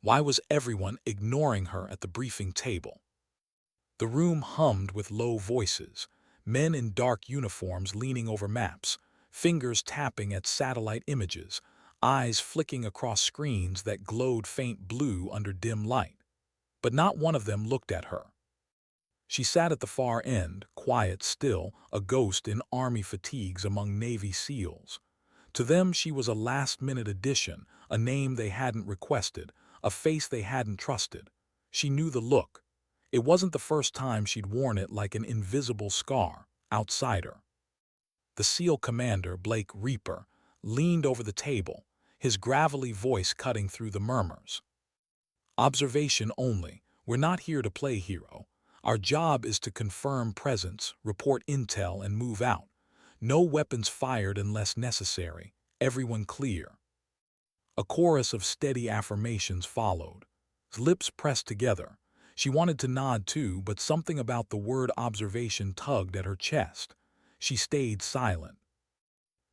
Why was everyone ignoring her at the briefing table? The room hummed with low voices, men in dark uniforms leaning over maps, fingers tapping at satellite images, eyes flicking across screens that glowed faint blue under dim light. But not one of them looked at her. She sat at the far end, quiet still, a ghost in army fatigues among Navy SEALs. To them she was a last-minute addition, a name they hadn't requested, a face they hadn't trusted. She knew the look. It wasn't the first time she'd worn it like an invisible scar, outsider. The SEAL commander, Blake Reaper, leaned over the table, his gravelly voice cutting through the murmurs. Observation only. We're not here to play hero. Our job is to confirm presence, report intel, and move out. No weapons fired unless necessary. Everyone clear. A chorus of steady affirmations followed. Lips pressed together. She wanted to nod too, but something about the word observation tugged at her chest. She stayed silent.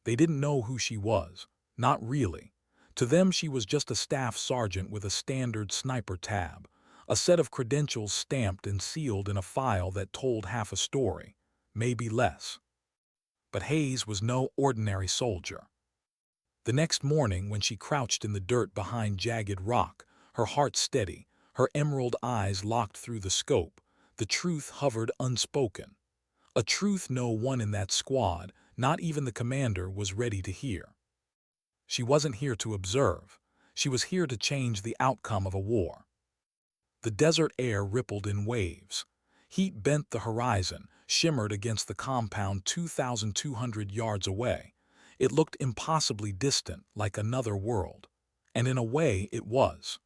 They didn't know who she was. Not really. To them she was just a staff sergeant with a standard sniper tab, a set of credentials stamped and sealed in a file that told half a story, maybe less. But Hayes was no ordinary soldier. The next morning, when she crouched in the dirt behind jagged rock, her heart steady, her emerald eyes locked through the scope, the truth hovered unspoken. A truth no one in that squad, not even the commander, was ready to hear. She wasn't here to observe. She was here to change the outcome of a war. The desert air rippled in waves. Heat bent the horizon, shimmered against the compound 2,200 yards away. It looked impossibly distant, like another world. And in a way, it was.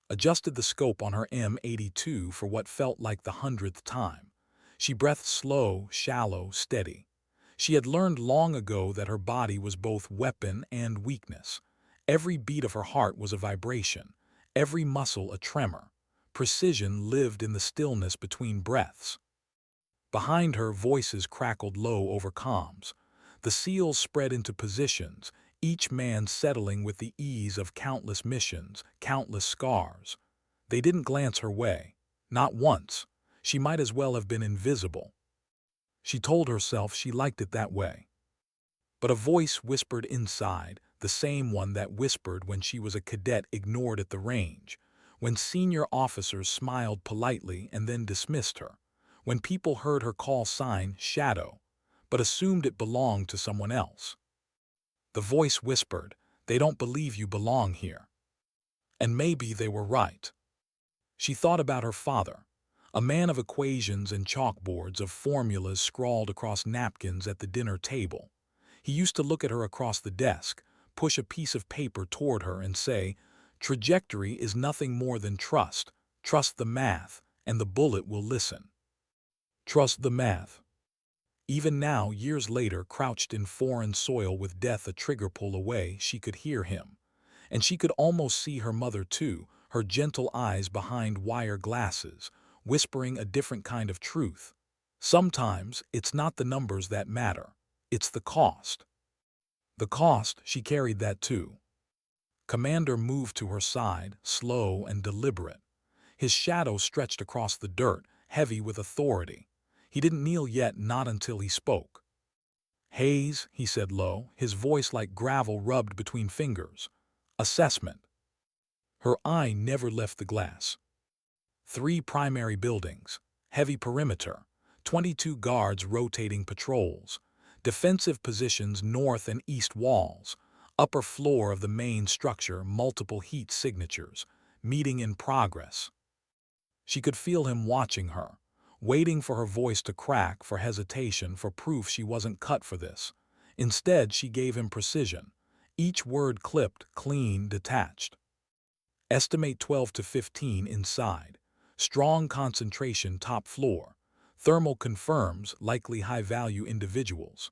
Adjusted the scope on her M82 for what felt like the 100th time. She breathed slow, shallow, steady. She had learned long ago that her body was both weapon and weakness. Every beat of her heart was a vibration, every muscle a tremor. Precision lived in the stillness between breaths. Behind her, voices crackled low over comms. The SEALs spread into positions, each man settling with the ease of countless missions, countless scars. They didn't glance her way. Not once. She might as well have been invisible. She told herself she liked it that way. But a voice whispered inside, the same one that whispered when she was a cadet ignored at the range, when senior officers smiled politely and then dismissed her, when people heard her call sign Shadow, but assumed it belonged to someone else. The voice whispered, "They don't believe you belong here." And maybe they were right. She thought about her father, a man of equations and chalkboards, of formulas scrawled across napkins at the dinner table. He used to look at her across the desk, push a piece of paper toward her and say, "Trajectory is nothing more than trust. Trust the math, and the bullet will listen." Trust the math. Even now, years later, crouched in foreign soil with death a trigger pull away, she could hear him. And she could almost see her mother too, her gentle eyes behind wire glasses, whispering a different kind of truth. Sometimes it's not the numbers that matter, it's the cost. The cost, she carried that too. Commander moved to her side, slow and deliberate. His shadow stretched across the dirt, heavy with authority. He didn't kneel yet, not until he spoke. "Hayes," he said low, his voice like gravel rubbed between fingers. "Assessment." Her eye never left the glass. 3 primary buildings, heavy perimeter, 22 guards rotating patrols, defensive positions north and east walls, upper floor of the main structure, multiple heat signatures, meeting in progress. She could feel him watching her, waiting for her voice to crack, for hesitation, for proof she wasn't cut for this. Instead, she gave him precision, each word clipped, clean, detached. Estimate 12 to 15 inside. Strong concentration top floor. Thermal confirms, likely high-value individuals.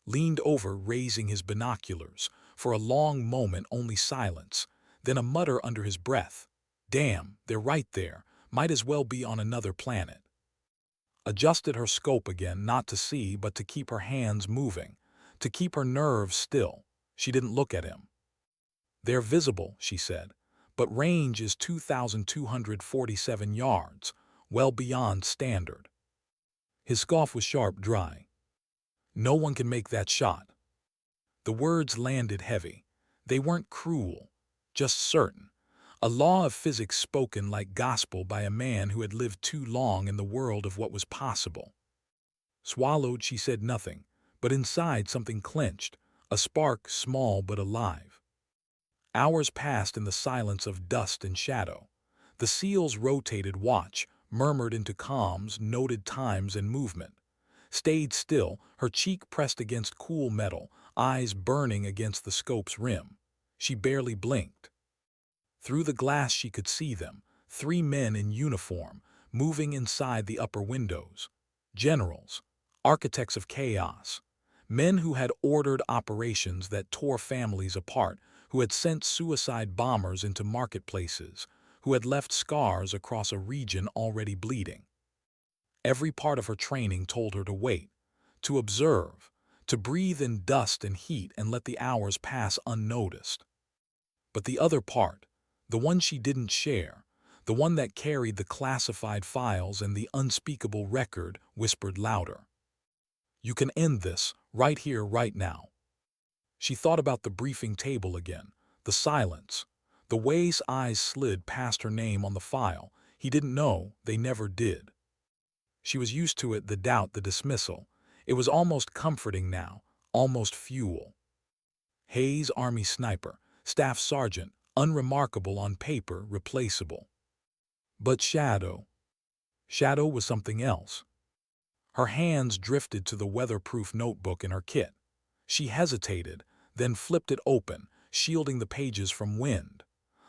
Leaned over, raising his binoculars. For a long moment, only silence. Then a mutter under his breath. "Damn, they're right there. Might as well be on another planet." Adjusted her scope again, not to see, but to keep her hands moving, to keep her nerves still. She didn't look at him. "They're visible," she said, but range is 2,247 yards, well beyond standard. His scoff was sharp, dry. No one can make that shot. The words landed heavy. They weren't cruel, just certain. A law of physics spoken like gospel by a man who had lived too long in the world of what was possible. Swallowed, she said nothing, but inside something clenched, a spark small but alive. Hours passed in the silence of dust and shadow. The seal's rotated watch murmured into calms, noted times and movement. Stayed still, her cheek pressed against cool metal, eyes burning against the scope's rim. She barely blinked. Through the glass she could see them, 3 men in uniform, moving inside the upper windows. Generals, architects of chaos, men who had ordered operations that tore families apart, who had sent suicide bombers into marketplaces, who had left scars across a region already bleeding. Every part of her training told her to wait, to observe, to breathe in dust and heat and let the hours pass unnoticed. But the other part, the one she didn't share, the one that carried the classified files and the unspeakable record, whispered louder. You can end this, right here, right now. She thought about the briefing table again, the silence, the ways eyes slid past her name on the file. He didn't know, they never did. She was used to it, the doubt, the dismissal. It was almost comforting now, almost fuel. Hayes, Army sniper, staff sergeant, unremarkable on paper, replaceable. But Shadow was something else. Her hands drifted to the weatherproof notebook in her kit. She hesitated, then flipped it open, shielding the pages from wind.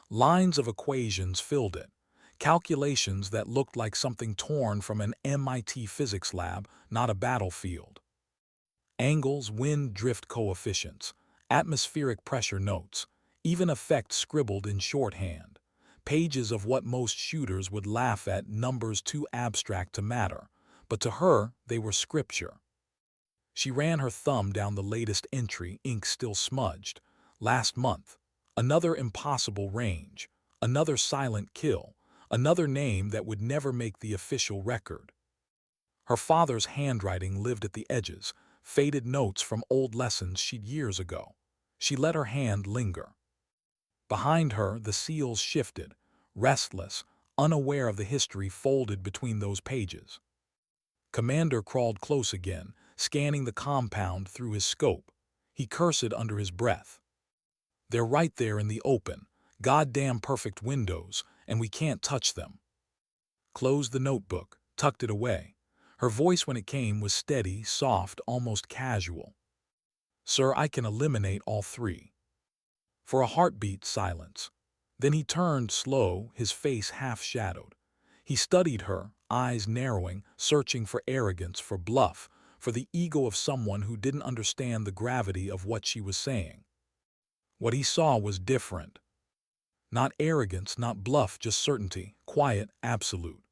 Lines of equations filled it, calculations that looked like something torn from an MIT physics lab, not a battlefield. Angles, wind drift coefficients, atmospheric pressure notes, even effects scribbled in shorthand. Pages of what most shooters would laugh at, numbers too abstract to matter, but to her they were scripture. She ran her thumb down the latest entry, ink still smudged. Last month. Another impossible range. Another silent kill. Another name that would never make the official record. Her father's handwriting lived at the edges, faded notes from old lessons she'd years ago. She let her hand linger. Behind her, the seals shifted, restless, unaware of the history folded between those pages. Commander crawled close again, scanning the compound through his scope. He cursed under his breath. They're right there in the open, goddamn perfect windows, and we can't touch them. Closed the notebook, tucked it away. Her voice when it came was steady, soft, almost casual. Sir, I can eliminate all 3. For a heartbeat, silence. Then he turned slow, his face half-shadowed. He studied her, eyes narrowing, searching for arrogance, for bluff, for the ego of someone who didn't understand the gravity of what she was saying. What he saw was different. Not arrogance, not bluff, just certainty, quiet, absolute.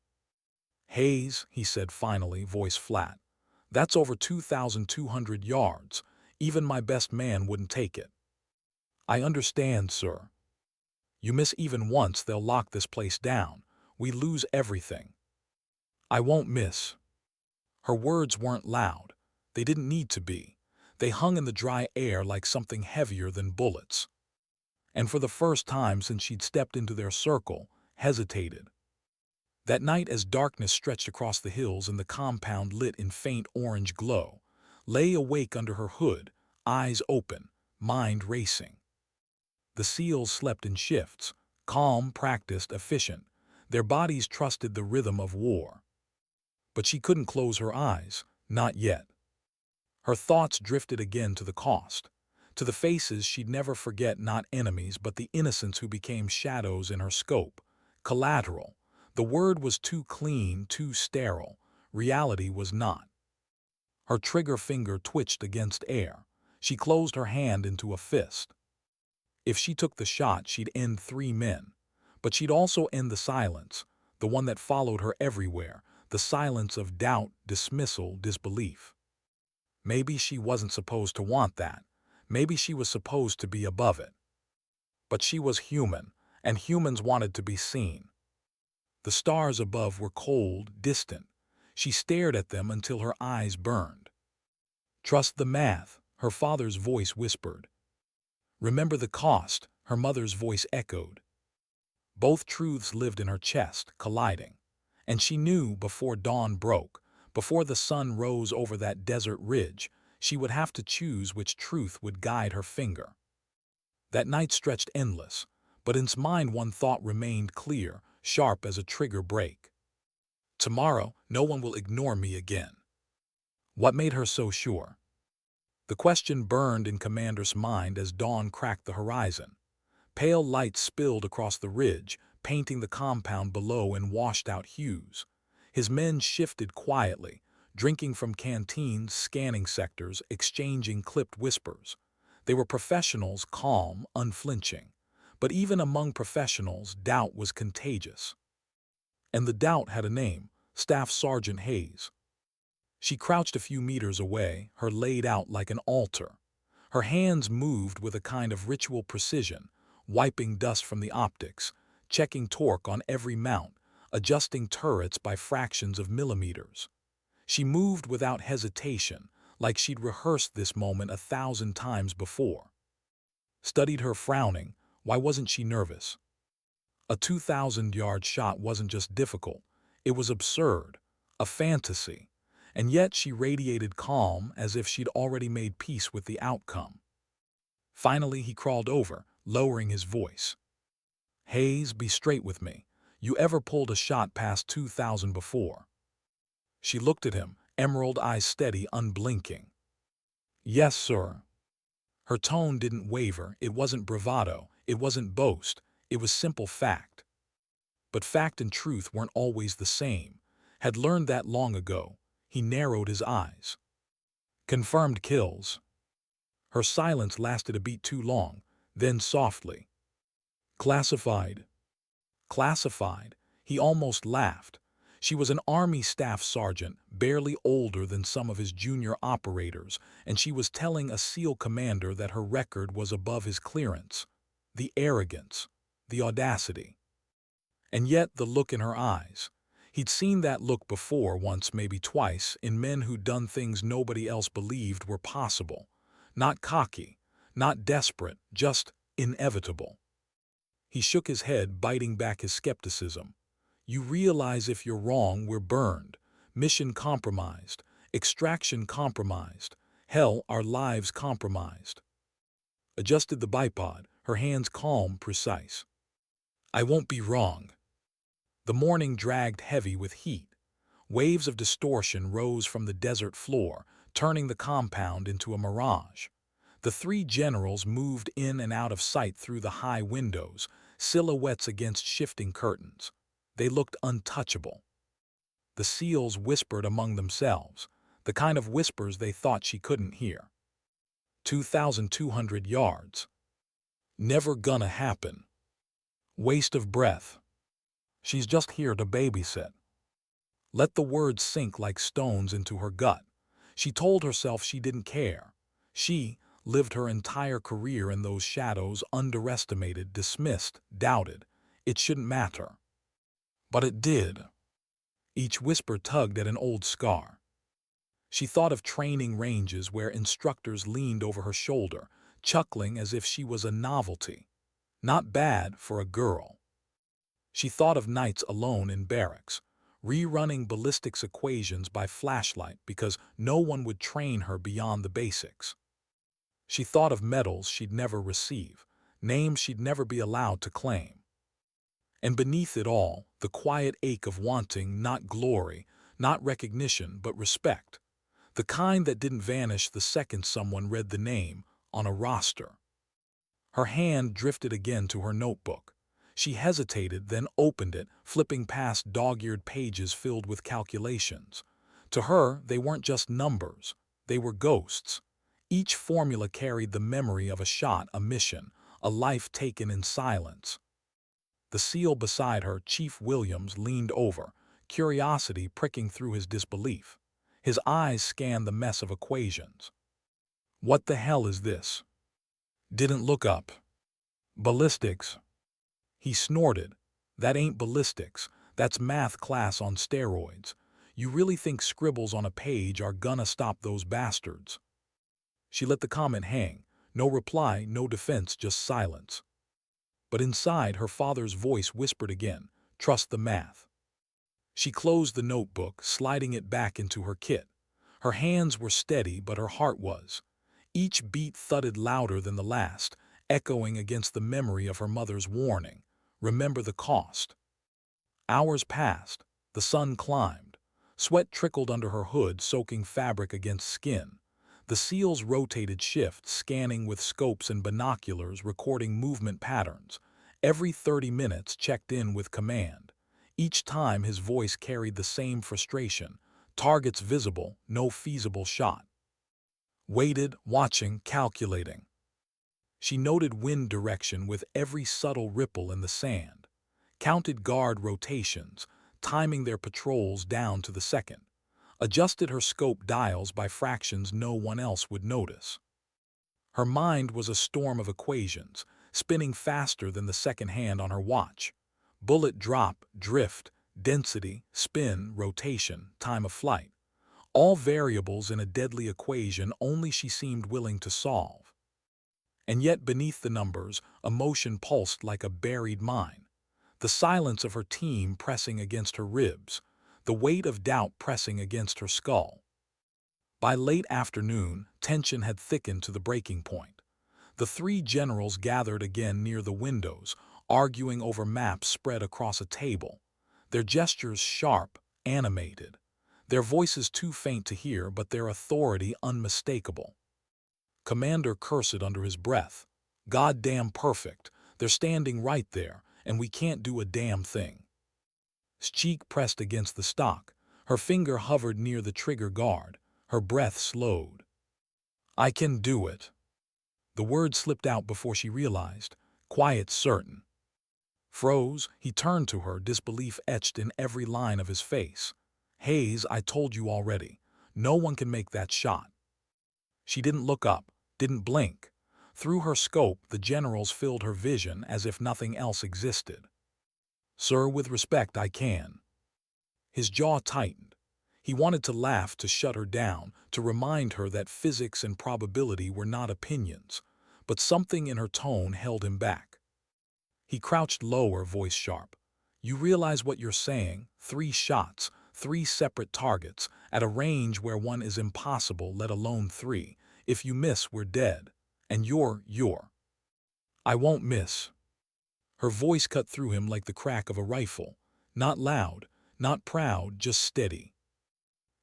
Hayes, he said finally, voice flat. That's over 2,200 yards. Even my best man wouldn't take it. I understand, sir. You miss even once, they'll lock this place down. We lose everything. I won't miss. Her words weren't loud. They didn't need to be. They hung in the dry air like something heavier than bullets. And for the first time since she'd stepped into their circle, hesitated. That night, as darkness stretched across the hills and the compound lit in faint orange glow, lay awake under her hood, eyes open, mind racing. The SEALs slept in shifts, calm, practiced, efficient. Their bodies trusted the rhythm of war. But she couldn't close her eyes, not yet. Her thoughts drifted again to the cost, to the faces she'd never forget, not enemies, but the innocents who became shadows in her scope. Collateral. The word was too clean, too sterile. Reality was not. Her trigger finger twitched against air. She closed her hand into a fist. If she took the shot, she'd end 3 men. But she'd also end the silence, the one that followed her everywhere, the silence of doubt, dismissal, disbelief. Maybe she wasn't supposed to want that. Maybe she was supposed to be above it. But she was human, and humans wanted to be seen. The stars above were cold, distant. She stared at them until her eyes burned. "Trust the math," her father's voice whispered. "Remember the cost," her mother's voice echoed. Both truths lived in her chest, colliding. And she knew before dawn broke, before the sun rose over that desert ridge, she would have to choose which truth would guide her finger. That night stretched endless, but in its mind one thought remained clear, sharp as a trigger break. Tomorrow, no one will ignore me again. What made her so sure? The question burned in Commander's mind as dawn cracked the horizon. Pale light spilled across the ridge, painting the compound below in washed-out hues. His men shifted quietly, drinking from canteens, scanning sectors, exchanging clipped whispers. They were professionals, calm, unflinching. But even among professionals, doubt was contagious. And the doubt had a name: Staff Sergeant Hayes. She crouched a few meters away, her laid out like an altar. Her hands moved with a kind of ritual precision, wiping dust from the optics, checking torque on every mount, adjusting turrets by fractions of millimeters. She moved without hesitation, like she'd rehearsed this moment 1,000 times before. Studied her frowning. Why wasn't she nervous? A 2,000-yard shot wasn't just difficult, it was absurd, a fantasy. And yet she radiated calm, as if she'd already made peace with the outcome. Finally, he crawled over, lowering his voice. "Hayes, be straight with me. You ever pulled a shot past 2,000 before?" She looked at him, emerald eyes steady, unblinking. "Yes, sir." Her tone didn't waver. It wasn't bravado. It wasn't boast. It was simple fact. But fact and truth weren't always the same. Had learned that long ago. He narrowed his eyes. "Confirmed kills." Her silence lasted a beat too long, then softly. "Classified." Classified? He almost laughed. She was an Army staff sergeant, barely older than some of his junior operators, and she was telling a SEAL commander that her record was above his clearance. The arrogance, the audacity. And yet the look in her eyes. He'd seen that look before, once, maybe twice, in men who'd done things nobody else believed were possible. Not cocky, not desperate, just inevitable. He shook his head, biting back his skepticism. "You realize if you're wrong, we're burned. Mission compromised. Extraction compromised. Hell, our lives compromised." Adjusted the bipod, her hands calm, precise. "I won't be wrong." The morning dragged heavy with heat. Waves of distortion rose from the desert floor, turning the compound into a mirage. The three generals moved in and out of sight through the high windows, silhouettes against shifting curtains. They looked untouchable. The SEALs whispered among themselves, the kind of whispers they thought she couldn't hear. 2,200 yards. Never gonna happen. Waste of breath. She's just here to babysit. Let the words sink like stones into her gut. She told herself she didn't care. She lived her entire career in those shadows, underestimated, dismissed, doubted. It shouldn't matter. But it did. Each whisper tugged at an old scar. She thought of training ranges where instructors leaned over her shoulder, chuckling as if she was a novelty. Not bad for a girl. She thought of nights alone in barracks, rerunning ballistics equations by flashlight because no one would train her beyond the basics. She thought of medals she'd never receive, names she'd never be allowed to claim. And beneath it all, the quiet ache of wanting not glory, not recognition, but respect. The kind that didn't vanish the second someone read the name on a roster. Her hand drifted again to her notebook. She hesitated, then opened it, flipping past dog-eared pages filled with calculations. To her, they weren't just numbers. They were ghosts. Each formula carried the memory of a shot, a mission, a life taken in silence. The SEAL beside her, Chief Williams, leaned over, curiosity pricking through his disbelief. His eyes scanned the mess of equations. "What the hell is this?" "Didn't look up." "Ballistics." He snorted. That ain't ballistics. That's math class on steroids. You really think scribbles on a page are gonna stop those bastards? She let the comment hang. No reply, no defense, just silence. But inside, her father's voice whispered again, trust the math. She closed the notebook, sliding it back into her kit. Her hands were steady, but her heart was. Each beat thudded louder than the last, echoing against the memory of her mother's warning. Remember the cost. Hours passed. The sun climbed. Sweat trickled under her hood, soaking fabric against skin. The seals rotated shift, scanning with scopes and binoculars, recording movement patterns. Every 30 minutes checked in with command. Each time his voice carried the same frustration. Targets visible, no feasible shot. Waited, watching, calculating. She noted wind direction with every subtle ripple in the sand. Counted guard rotations, timing their patrols down to the second. Adjusted her scope dials by fractions no one else would notice. Her mind was a storm of equations, spinning faster than the second hand on her watch. Bullet drop, drift, density, spin, rotation, time of flight. All variables in a deadly equation only she seemed willing to solve. And yet beneath the numbers, emotion pulsed like a buried mine. The silence of her team pressing against her ribs, the weight of doubt pressing against her skull. By late afternoon, tension had thickened to the breaking point. The three generals gathered again near the windows, arguing over maps spread across a table. Their gestures sharp, animated. Their voices too faint to hear, but their authority unmistakable. Commander cursed under his breath. Goddamn perfect. They're standing right there, and we can't do a damn thing. His cheek pressed against the stock. Her finger hovered near the trigger guard. Her breath slowed. I can do it. The word slipped out before she realized. Quiet, certain. Froze, he turned to her, disbelief etched in every line of his face. Hayes, I told you already. No one can make that shot. She didn't look up, didn't blink. Through her scope, the generals filled her vision as if nothing else existed. Sir, with respect, I can. His jaw tightened. He wanted to laugh, to shut her down, to remind her that physics and probability were not opinions, but something in her tone held him back. He crouched lower, voice sharp. You realize what you're saying? 3 shots, 3 separate targets, at a range where one is impossible, let alone 3. If you miss, we're dead. And you're. I won't miss. Her voice cut through him like the crack of a rifle. Not loud, not proud, just steady.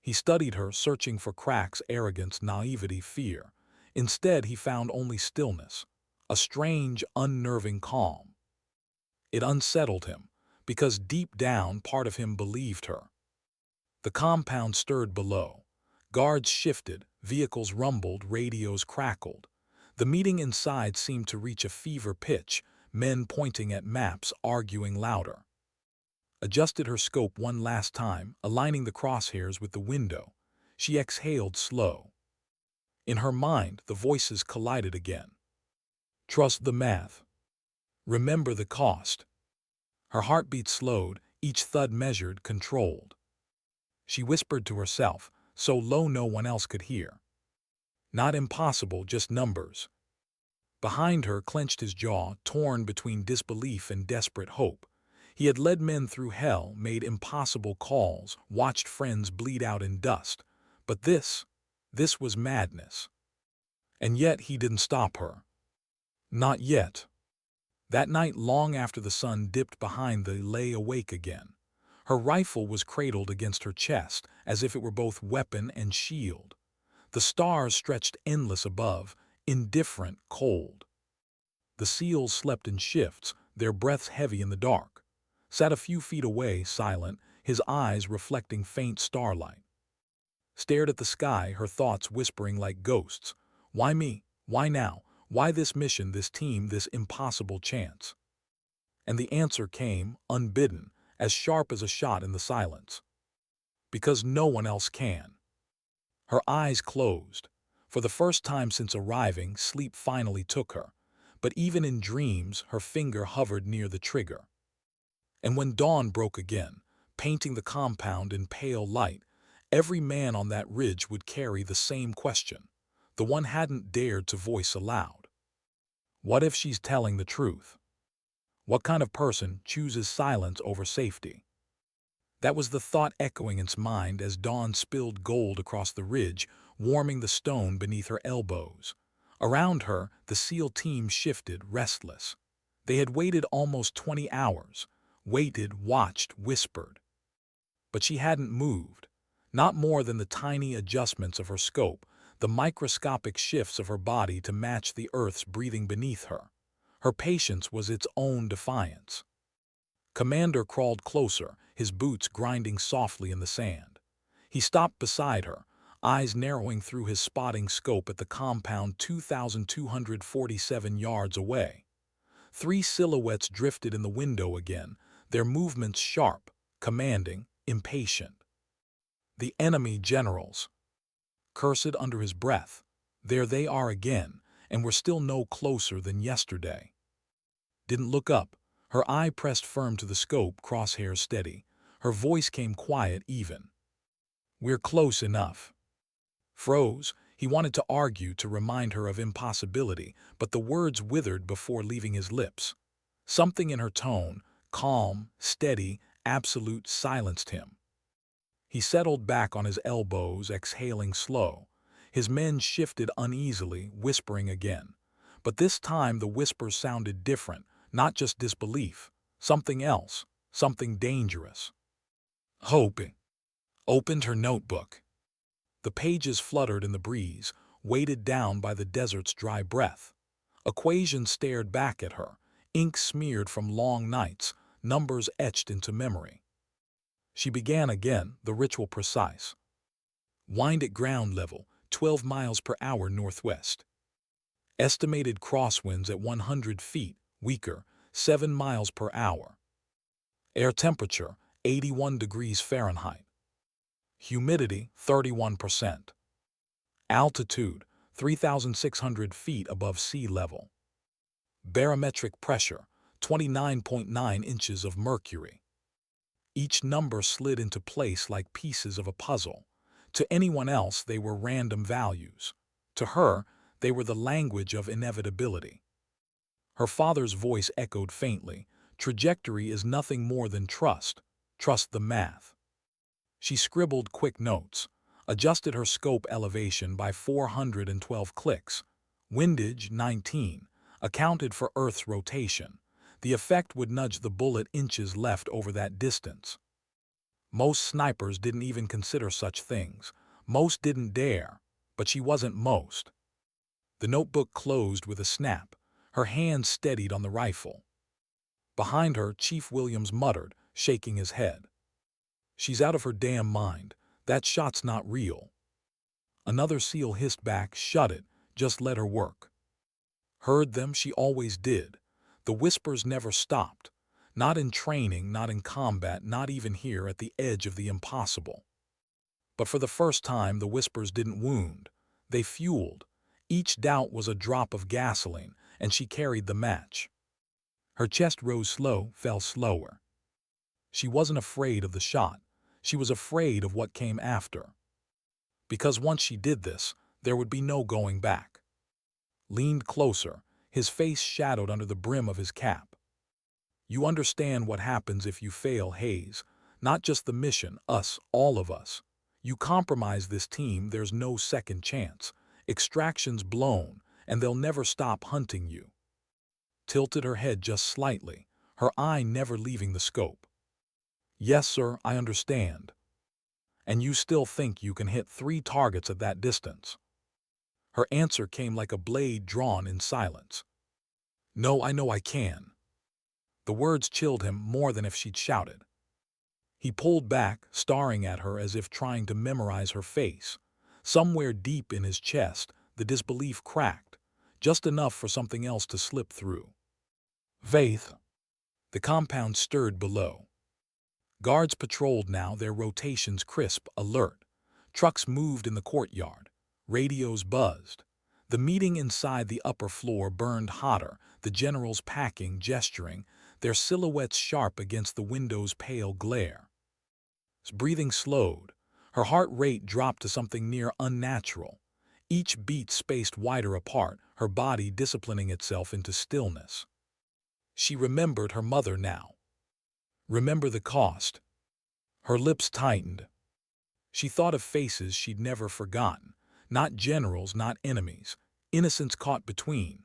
He studied her, searching for cracks, arrogance, naivety, fear. Instead, he found only stillness, a strange, unnerving calm. It unsettled him, because deep down, part of him believed her. The compound stirred below. Guards shifted, vehicles rumbled, radios crackled. The meeting inside seemed to reach a fever pitch, men pointing at maps, arguing louder. Adjusted her scope one last time, aligning the crosshairs with the window. She exhaled slow. In her mind, the voices collided again. Trust the math. Remember the cost. Her heartbeat slowed, each thud measured, controlled. She whispered to herself, so low no one else could hear. Not impossible, just numbers. Behind her clenched his jaw, torn between disbelief and desperate hope. He had led men through hell, made impossible calls, watched friends bleed out in dust. But this was madness. And yet he didn't stop her. Not yet. That night, long after the sun dipped behind they lay awake again. Her rifle was cradled against her chest, as if it were both weapon and shield. The stars stretched endless above, indifferent, cold. The seals slept in shifts, their breaths heavy in the dark. Sat a few feet away, silent, his eyes reflecting faint starlight. Stared at the sky, her thoughts whispering like ghosts. Why me? Why now? Why this mission, this team, this impossible chance? And the answer came, unbidden, as sharp as a shot in the silence. Because no one else can. Her eyes closed. For the first time since arriving, sleep finally took her. but even in dreams her finger hovered near the trigger. And when dawn broke again, painting the compound in pale light, every man on that ridge would carry the same question, the one hadn't dared to voice aloud. What if she's telling the truth? What kind of person chooses silence over safety? That was the thought echoing in its mind as dawn spilled gold across the ridge, warming the stone beneath her elbows. Around her, the SEAL team shifted, restless. They had waited almost 20 hours, waited, watched, whispered. But she hadn't moved, not more than the tiny adjustments of her scope, the microscopic shifts of her body to match the earth's breathing beneath her. Her patience was its own defiance. Commander crawled closer, his boots grinding softly in the sand. He stopped beside her, eyes narrowing through his spotting scope at the compound 2,247 yards away. 3 silhouettes drifted in the window again, their movements sharp, commanding, impatient. The enemy generals. Cursed under his breath. There they are again, and we're still no closer than yesterday. Didn't look up. Her eye pressed firm to the scope, crosshairs steady. Her voice came quiet, even. We're close enough. Froze. He wanted to argue, to remind her of impossibility, but the words withered before leaving his lips. Something in her tone, calm, steady, absolute, silenced him. He settled back on his elbows, exhaling slow. His men shifted uneasily, whispering again. But this time the whispers sounded different, not just disbelief, something else, something dangerous. Hope opened her notebook. The pages fluttered in the breeze, weighted down by the desert's dry breath. Equations stared back at her, ink smeared from long nights, numbers etched into memory. She began again, the ritual precise. Wind at ground level, 12 miles per hour northwest. Estimated crosswinds at 100 feet, weaker, 7 miles per hour. Air temperature, 81 degrees Fahrenheit. Humidity, 31%. Altitude, 3,600 feet above sea level. Barometric pressure, 29.9 inches of mercury. Each number slid into place like pieces of a puzzle. To anyone else, they were random values. To her, they were the language of inevitability. Her father's voice echoed faintly. Trajectory is nothing more than trust. Trust the math. She scribbled quick notes, adjusted her scope elevation by 412 clicks. Windage, 19, accounted for Earth's rotation. The effect would nudge the bullet inches left over that distance. Most snipers didn't even consider such things. Most didn't dare, but she wasn't most. The notebook closed with a snap. Her hand steadied on the rifle. Behind her, Chief Williams muttered, shaking his head. She's out of her damn mind. That shot's not real. Another SEAL hissed back, shut it, just let her work. Heard them, she always did. The whispers never stopped. Not in training, not in combat, not even here at the edge of the impossible. But for the first time, the whispers didn't wound. They fueled. Each doubt was a drop of gasoline, and she carried the match. Her chest rose slow, fell slower. She wasn't afraid of the shot. She was afraid of what came after. Because once she did this, there would be no going back. Leaned closer, his face shadowed under the brim of his cap. You understand what happens if you fail, Hayes. Not just the mission, us, all of us. You compromise this team, there's no second chance. Extraction's blown, and they'll never stop hunting you. Tilted her head just slightly, her eye never leaving the scope. Yes, sir, I understand. And you still think you can hit 3 targets at that distance? Her answer came like a blade drawn in silence. No, I know I can. The words chilled him more than if she'd shouted. He pulled back, staring at her as if trying to memorize her face. Somewhere deep in his chest, the disbelief cracked, just enough for something else to slip through. Faith. The compound stirred below. Guards patrolled now, their rotations crisp, alert. Trucks moved in the courtyard. Radios buzzed. The meeting inside the upper floor burned hotter, the generals packing, gesturing, their silhouettes sharp against the window's pale glare. His breathing slowed. Her heart rate dropped to something near unnatural. Each beat spaced wider apart, her body disciplining itself into stillness. She remembered her mother now. Remember the cost. Her lips tightened. She thought of faces she'd never forgotten. Not generals, not enemies. Innocents caught between.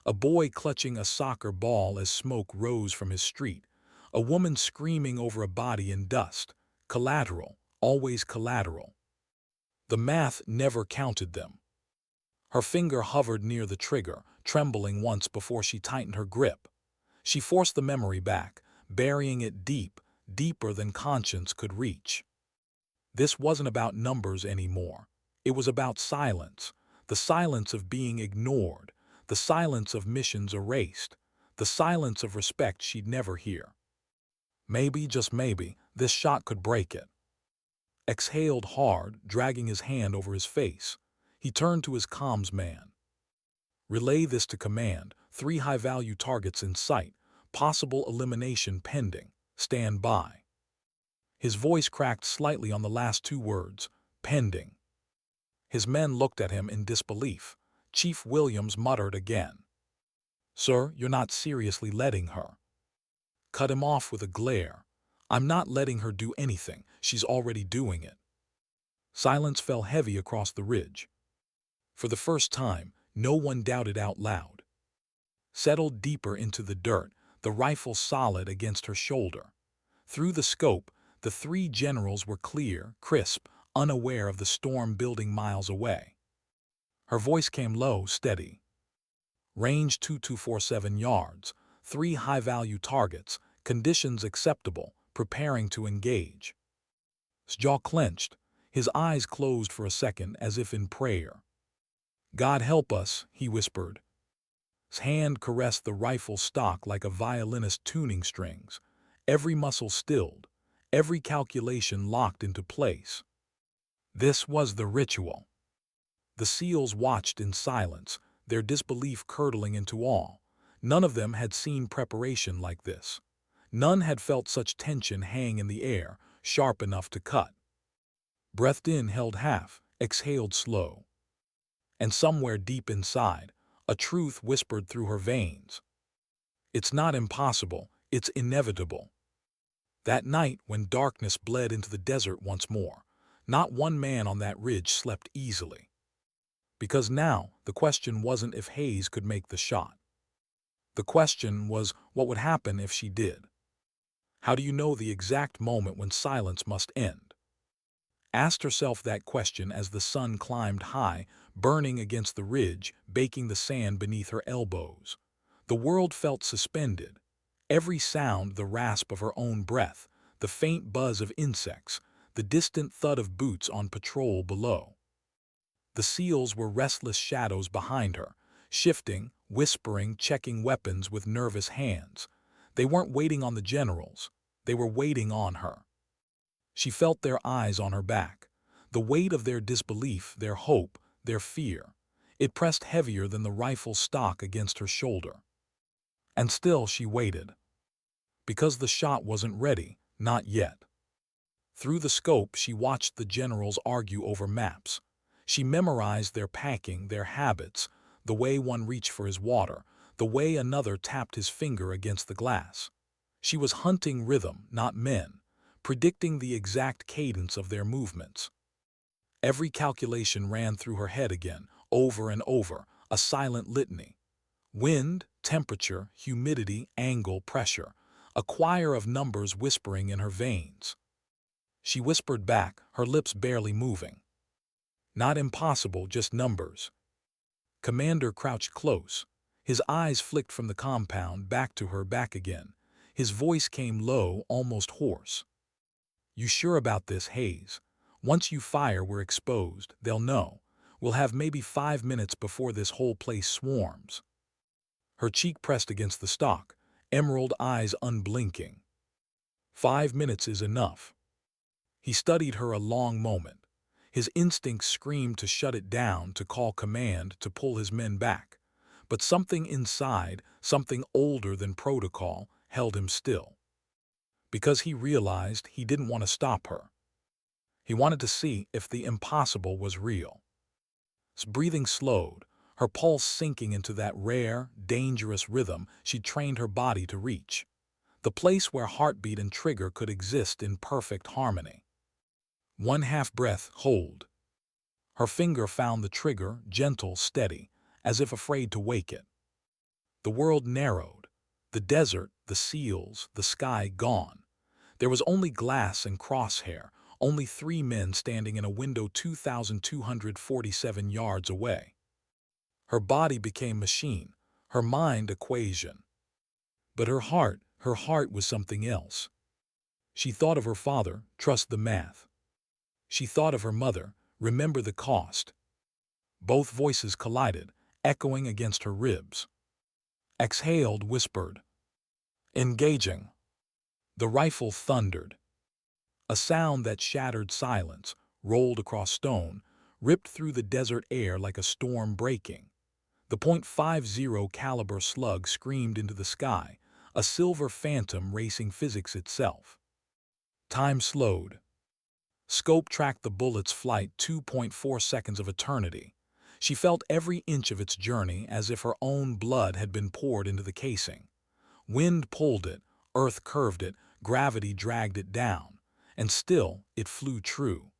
A boy clutching a soccer ball as smoke rose from his street. A woman screaming over a body in dust. Collateral, always collateral. The math never counted them. Her finger hovered near the trigger, trembling once before she tightened her grip. She forced the memory back, burying it deep, deeper than conscience could reach. This wasn't about numbers anymore. It was about silence, the silence of being ignored, the silence of missions erased, the silence of respect she'd never hear. Maybe, just maybe, this shot could break it. Exhaled hard, dragging his hand over his face. He turned to his comms man. Relay this to command, 3 high-value targets in sight, possible elimination pending, stand by. His voice cracked slightly on the last 2 words, pending. His men looked at him in disbelief. Chief Williams muttered again. Sir, you're not seriously letting her. Cut him off with a glare. I'm not letting her do anything. She's already doing it. Silence fell heavy across the ridge. For the first time, no one doubted out loud. Settled deeper into the dirt, the rifle solid against her shoulder. Through the scope, the 3 generals were clear, crisp, unaware of the storm building miles away. Her voice came low, steady. Range 2247 yards, 3 high-value targets, conditions acceptable, preparing to engage. His jaw clenched, his eyes closed for a second as if in prayer. God help us, he whispered. His hand caressed the rifle stock like a violinist tuning strings, every muscle stilled, every calculation locked into place. This was the ritual. The SEALs watched in silence, their disbelief curdling into awe. None of them had seen preparation like this. None had felt such tension hang in the air, sharp enough to cut. Breathed in, held half, exhaled slow. And somewhere deep inside, a truth whispered through her veins. It's not impossible, it's inevitable. That night, when darkness bled into the desert once more, not one man on that ridge slept easily. Because now, the question wasn't if Hayes could make the shot. The question was, what would happen if she did? How do you know the exact moment when silence must end? Asked herself that question as the sun climbed high, burning against the ridge, baking the sand beneath her elbows. The world felt suspended. Every sound, the rasp of her own breath, the faint buzz of insects, the distant thud of boots on patrol below. The SEALs were restless shadows behind her, shifting, whispering, checking weapons with nervous hands. They weren't waiting on the generals. They were waiting on her. She felt their eyes on her back, the weight of their disbelief, their hope, their fear. It pressed heavier than the rifle stock against her shoulder. And still she waited. Because the shot wasn't ready, not yet. Through the scope, she watched the generals argue over maps. She memorized their packing, their habits, the way one reached for his water, the way another tapped his finger against the glass. She was hunting rhythm, not men, predicting the exact cadence of their movements. Every calculation ran through her head again, over and over, a silent litany. Wind, temperature, humidity, angle, pressure, a choir of numbers whispering in her veins. She whispered back, her lips barely moving. Not impossible, just numbers. Commander crouched close. His eyes flicked from the compound, back to her, back again. His voice came low, almost hoarse. You sure about this, Hayes? Once you fire, we're exposed. They'll know. We'll have maybe 5 minutes before this whole place swarms. Her cheek pressed against the stock, emerald eyes unblinking. 5 minutes is enough. He studied her a long moment. His instincts screamed to shut it down, to call command, to pull his men back. But something inside, something older than protocol, held him still. Because he realized he didn't want to stop her. He wanted to see if the impossible was real. His breathing slowed, her pulse sinking into that rare, dangerous rhythm she'd trained her body to reach. The place where heartbeat and trigger could exist in perfect harmony. One half-breath, hold. Her finger found the trigger, gentle, steady, as if afraid to wake it. The world narrowed. The desert, the seals, the sky gone. There was only glass and crosshair, only 3 men standing in a window 2,247 yards away. Her body became machine, her mind equation. But her heart was something else. She thought of her father, trust the math. She thought of her mother, remember the cost. Both voices collided, echoing against her ribs. Exhaled, whispered. Engaging. The rifle thundered. A sound that shattered silence, rolled across stone, ripped through the desert air like a storm breaking. The .50 caliber slug screamed into the sky, a silver phantom racing physics itself. Time slowed. Scope tracked the bullet's flight 2.4 seconds of eternity. She felt every inch of its journey as if her own blood had been poured into the casing. Wind pulled it, earth curved it, gravity dragged it down, and still it flew true.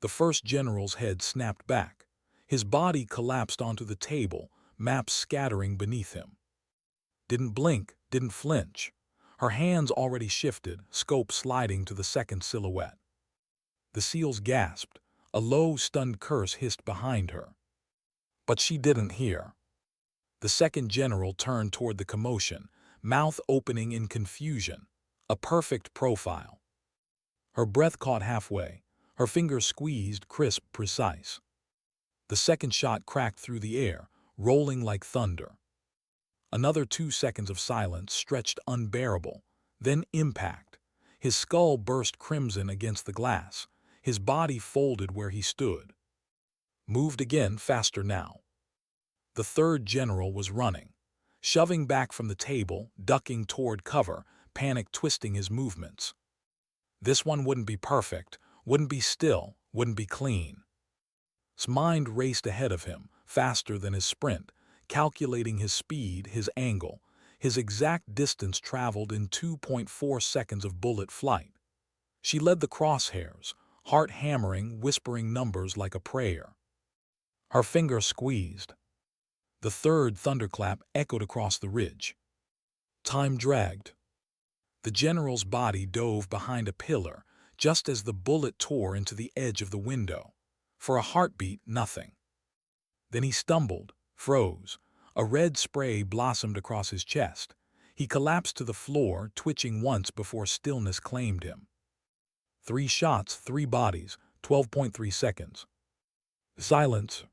The first general's head snapped back. His body collapsed onto the table, maps scattering beneath him. Didn't blink, didn't flinch. Her hands already shifted, scope sliding to the second silhouette. The SEALs gasped. A low, stunned curse hissed behind her. But she didn't hear. The second general turned toward the commotion, mouth opening in confusion. A perfect profile. Her breath caught halfway, her fingers squeezed, crisp, precise. The second shot cracked through the air, rolling like thunder. Another 2 seconds of silence stretched unbearable, then impact. His skull burst crimson against the glass, his body folded where he stood. Moved again, faster now. The third general was running, shoving back from the table, ducking toward cover, panic twisting his movements. This one wouldn't be perfect, wouldn't be still, wouldn't be clean. His mind raced ahead of him, faster than his sprint, calculating his speed, his angle, his exact distance traveled in 2.4 seconds of bullet flight. She led the crosshairs, heart hammering, whispering numbers like a prayer. Her finger squeezed. The third thunderclap echoed across the ridge. Time dragged. The general's body dove behind a pillar, just as the bullet tore into the edge of the window. For a heartbeat, nothing. Then he stumbled, froze. A red spray blossomed across his chest. He collapsed to the floor, twitching once before stillness claimed him. 3 shots, 3 bodies, 12.3 seconds. Silence.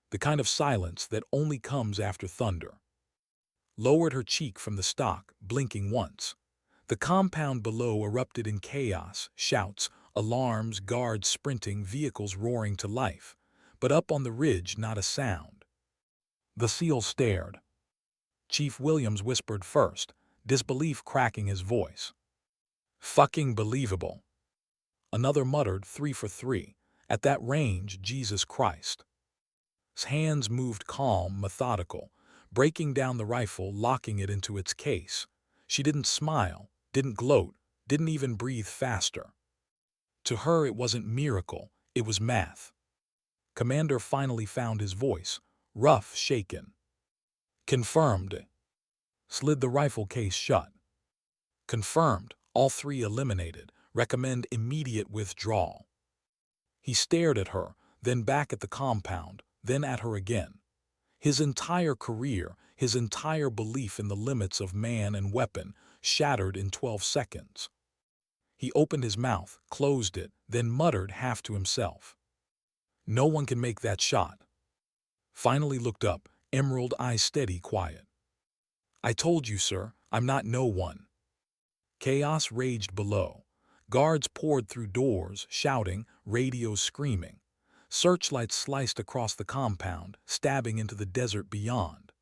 The kind of silence that only comes after thunder. Lowered her cheek from the stock, blinking once. The compound below erupted in chaos, shouts, alarms, guards sprinting, vehicles roaring to life. But up on the ridge, not a sound. The SEAL stared. Chief Williams whispered first, disbelief cracking his voice. Fucking believable. Another muttered, 3 for 3. At that range, Jesus Christ. His hands moved calm, methodical, breaking down the rifle, locking it into its case. She didn't smile, didn't gloat, didn't even breathe faster. To her it wasn't miracle, it was math. Commander finally found his voice, rough, shaken. Confirmed. Slid the rifle case shut. Confirmed, all 3 eliminated, recommend immediate withdrawal. He stared at her, then back at the compound, then at her again. His entire career, his entire belief in the limits of man and weapon, shattered in 12 seconds. He opened his mouth, closed it, then muttered half to himself. No one can make that shot. Finally looked up, emerald eyes steady, quiet. I told you, sir, I'm not no one. Chaos raged below. Guards poured through doors, shouting, radios screaming. Searchlights sliced across the compound, stabbing into the desert beyond.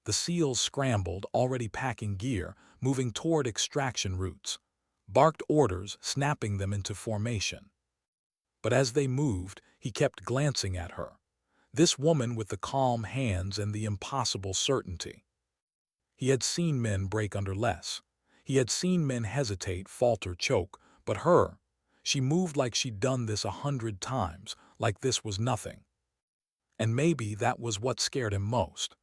The SEALs scrambled, already packing gear, moving toward extraction routes. Barked orders, snapping them into formation. But as they moved, he kept glancing at her. This woman with the calm hands and the impossible certainty. He had seen men break under less. He had seen men hesitate, falter, choke. But her, she moved like she'd done this 100 times, like this was nothing. And maybe that was what scared him most.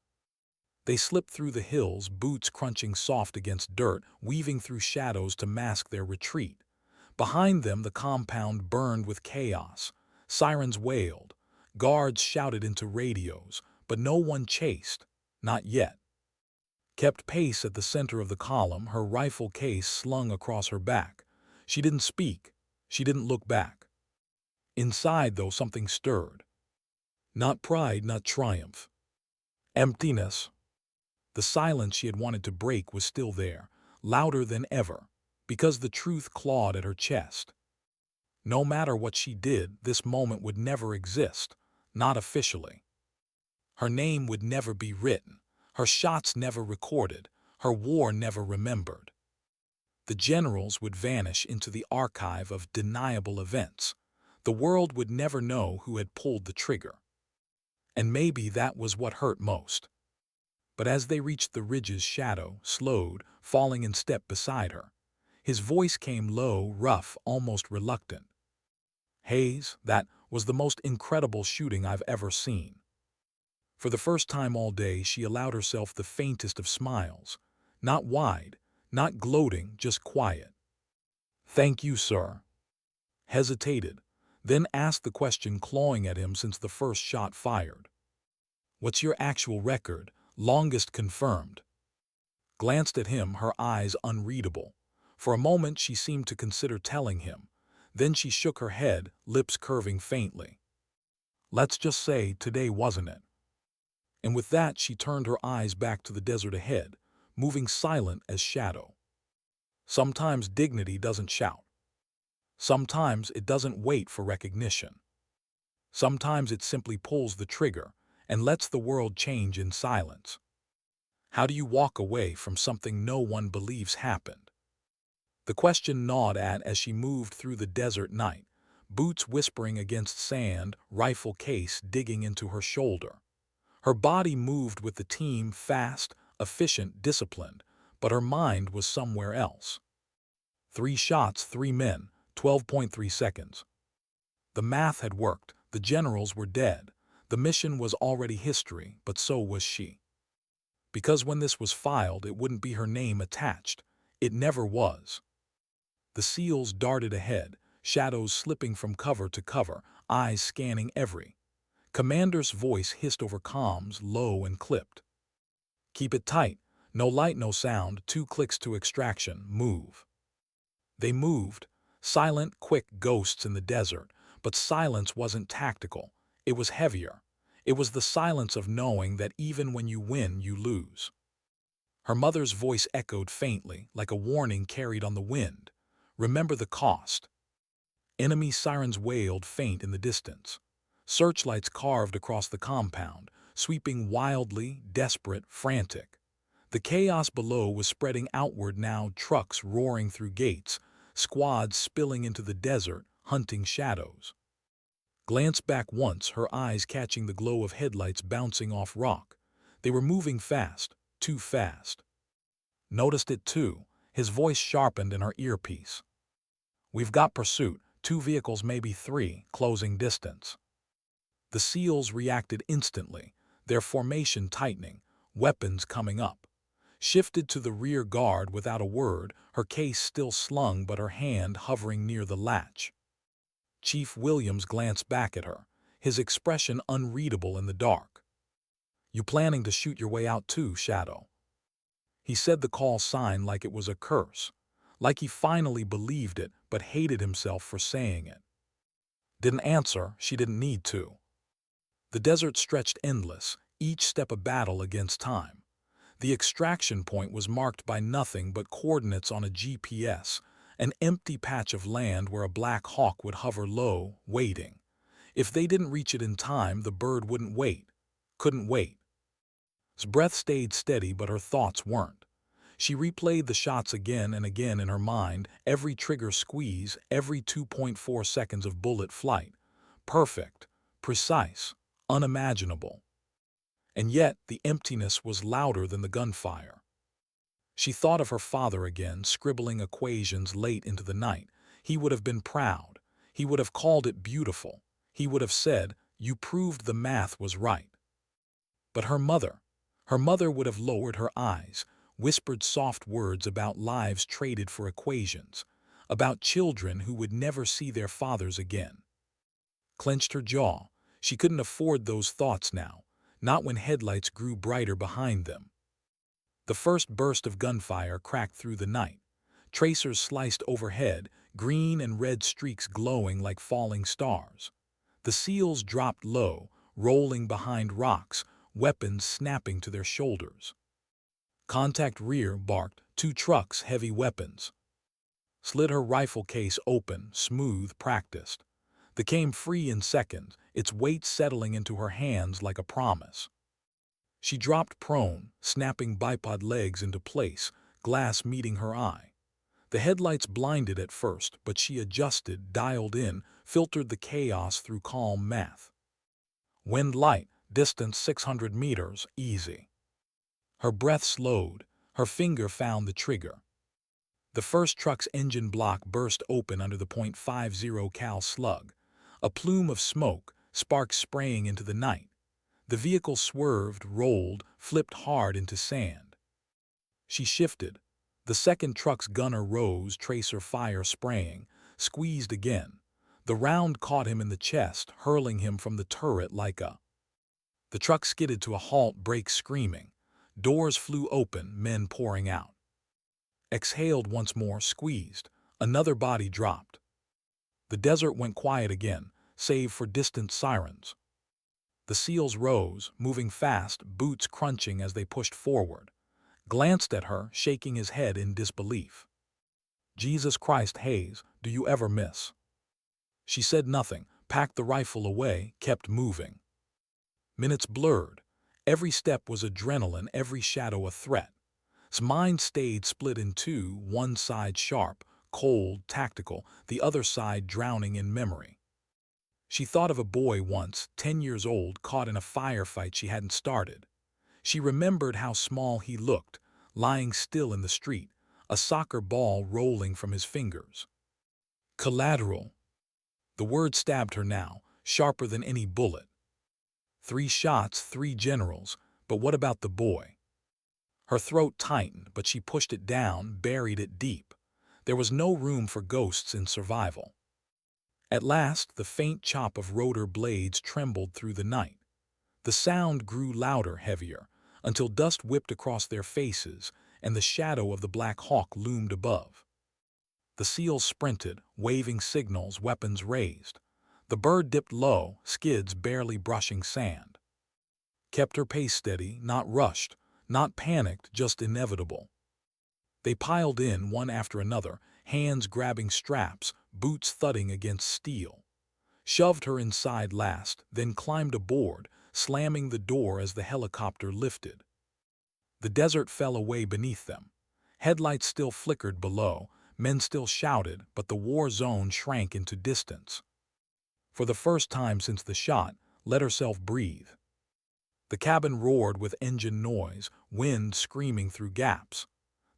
They slipped through the hills, boots crunching soft against dirt, weaving through shadows to mask their retreat. Behind them, the compound burned with chaos. Sirens wailed. Guards shouted into radios, but no one chased. Not yet. Kept pace at the center of the column, her rifle case slung across her back. She didn't speak. She didn't look back. Inside, though, something stirred. Not pride, not triumph. Emptiness. The silence she had wanted to break was still there, louder than ever, because the truth clawed at her chest. No matter what she did, this moment would never exist, not officially. Her name would never be written, her shots never recorded, her war never remembered. The generals would vanish into the archive of deniable events. The world would never know who had pulled the trigger. And maybe that was what hurt most. But as they reached the ridge's shadow, slowed, falling in step beside her, his voice came low, rough, almost reluctant. Hayes, that was the most incredible shooting I've ever seen. For the first time all day, she allowed herself the faintest of smiles. Not wide, not gloating, just quiet. Thank you, sir. Hesitated, then asked the question clawing at him since the first shot fired. What's your actual record? Longest confirmed. Glanced at him, her eyes unreadable. For a moment she seemed to consider telling him. Then she shook her head, lips curving faintly. Let's just say today wasn't it. And with that she turned her eyes back to the desert ahead, moving silent as shadow. Sometimes dignity doesn't shout. Sometimes it doesn't wait for recognition. Sometimes it simply pulls the trigger and lets the world change in silence. How do you walk away from something no one believes happened? The question gnawed at as she moved through the desert night, boots whispering against sand, rifle case digging into her shoulder. Her body moved with the team, fast, efficient, disciplined, but her mind was somewhere else. 3 shots, 3 men, 12.3 seconds. The math had worked. The generals were dead. The mission was already history, but so was she. Because when this was filed, it wouldn't be her name attached. It never was. The SEALs darted ahead, shadows slipping from cover to cover, eyes scanning every. Commander's voice hissed over comms, low and clipped. Keep it tight. No light, no sound. 2 clicks to extraction. Move. They moved. Silent, quick ghosts in the desert. But silence wasn't tactical. It was heavier. It was the silence of knowing that even when you win, you lose. Her mother's voice echoed faintly, like a warning carried on the wind. Remember the cost. Enemy sirens wailed faint in the distance. Searchlights carved across the compound, sweeping wildly, desperate, frantic. The chaos below was spreading outward now, trucks roaring through gates, squads spilling into the desert, hunting shadows. Glanced back once, her eyes catching the glow of headlights bouncing off rock. They were moving fast, too fast. Noticed it too, his voice sharpened in her earpiece. We've got pursuit, 2 vehicles, maybe 3, closing distance. The SEALs reacted instantly, their formation tightening, weapons coming up. Shifted to the rear guard without a word, her case still slung but her hand hovering near the latch. Chief Williams glanced back at her, his expression unreadable in the dark. You planning to shoot your way out too, Shadow? He said the call sign like it was a curse, like he finally believed it but hated himself for saying it. Didn't answer, she didn't need to. The desert stretched endless, each step a battle against time. The extraction point was marked by nothing but coordinates on a GPS, An empty patch of land where a black hawk would hover low, waiting. If they didn't reach it in time, the bird wouldn't wait. Couldn't wait. His breath stayed steady, but her thoughts weren't. She replayed the shots again and again in her mind, every trigger squeeze, every 2.4 seconds of bullet flight. Perfect, precise, unimaginable. And yet the emptiness was louder than the gunfire. She thought of her father again, scribbling equations late into the night. He would have been proud. He would have called it beautiful. He would have said, "You proved the math was right." But her mother would have lowered her eyes, whispered soft words about lives traded for equations, about children who would never see their fathers again. Clenched her jaw. She couldn't afford those thoughts now, not when headlights grew brighter behind them. The first burst of gunfire cracked through the night. Tracers sliced overhead, green and red streaks glowing like falling stars. The SEALs dropped low, rolling behind rocks, weapons snapping to their shoulders. Contact rear barked, 2 trucks, heavy weapons. Slid her rifle case open, smooth, practiced. They came free in seconds, its weight settling into her hands like a promise. She dropped prone, snapping bipod legs into place, glass meeting her eye. The headlights blinded at first, but she adjusted, dialed in, filtered the chaos through calm math. Wind light, distance 600 meters, easy. Her breath slowed, her finger found the trigger. The first truck's engine block burst open under the .50 cal slug. A plume of smoke, sparks spraying into the night. The vehicle swerved, rolled, flipped hard into sand. She shifted. The second truck's gunner rose, tracer fire spraying, squeezed again. The round caught him in the chest, hurling him from the turret like a... The truck skidded to a halt, brakes screaming. Doors flew open, men pouring out. Exhaled once more, squeezed. Another body dropped. The desert went quiet again, save for distant sirens. The SEALs rose, moving fast, boots crunching as they pushed forward. Glanced at her, shaking his head in disbelief. "Jesus Christ, Hayes, do you ever miss?" She said nothing, packed the rifle away, kept moving. Minutes blurred. Every step was adrenaline, every shadow a threat. His mind stayed split in two, one side sharp, cold, tactical, the other side drowning in memory. She thought of a boy once, 10 years old, caught in a firefight she hadn't started. She remembered how small he looked, lying still in the street, a soccer ball rolling from his fingers. Collateral. The word stabbed her now, sharper than any bullet. 3 shots, 3 generals, but what about the boy? Her throat tightened, but she pushed it down, buried it deep. There was no room for ghosts in survival. At last, the faint chop of rotor blades trembled through the night. The sound grew louder, heavier, until dust whipped across their faces and the shadow of the Black Hawk loomed above. The SEALs sprinted, waving signals, weapons raised. The bird dipped low, skids barely brushing sand. Kept her pace steady, not rushed, not panicked, just inevitable. They piled in, one after another, hands grabbing straps, boots thudding against steel. Shoved her inside last, then climbed aboard, slamming the door as the helicopter lifted. The desert fell away beneath them. Headlights still flickered below, men still shouted, but the war zone shrank into distance. For the first time since the shot, let herself breathe. The cabin roared with engine noise, wind screaming through gaps.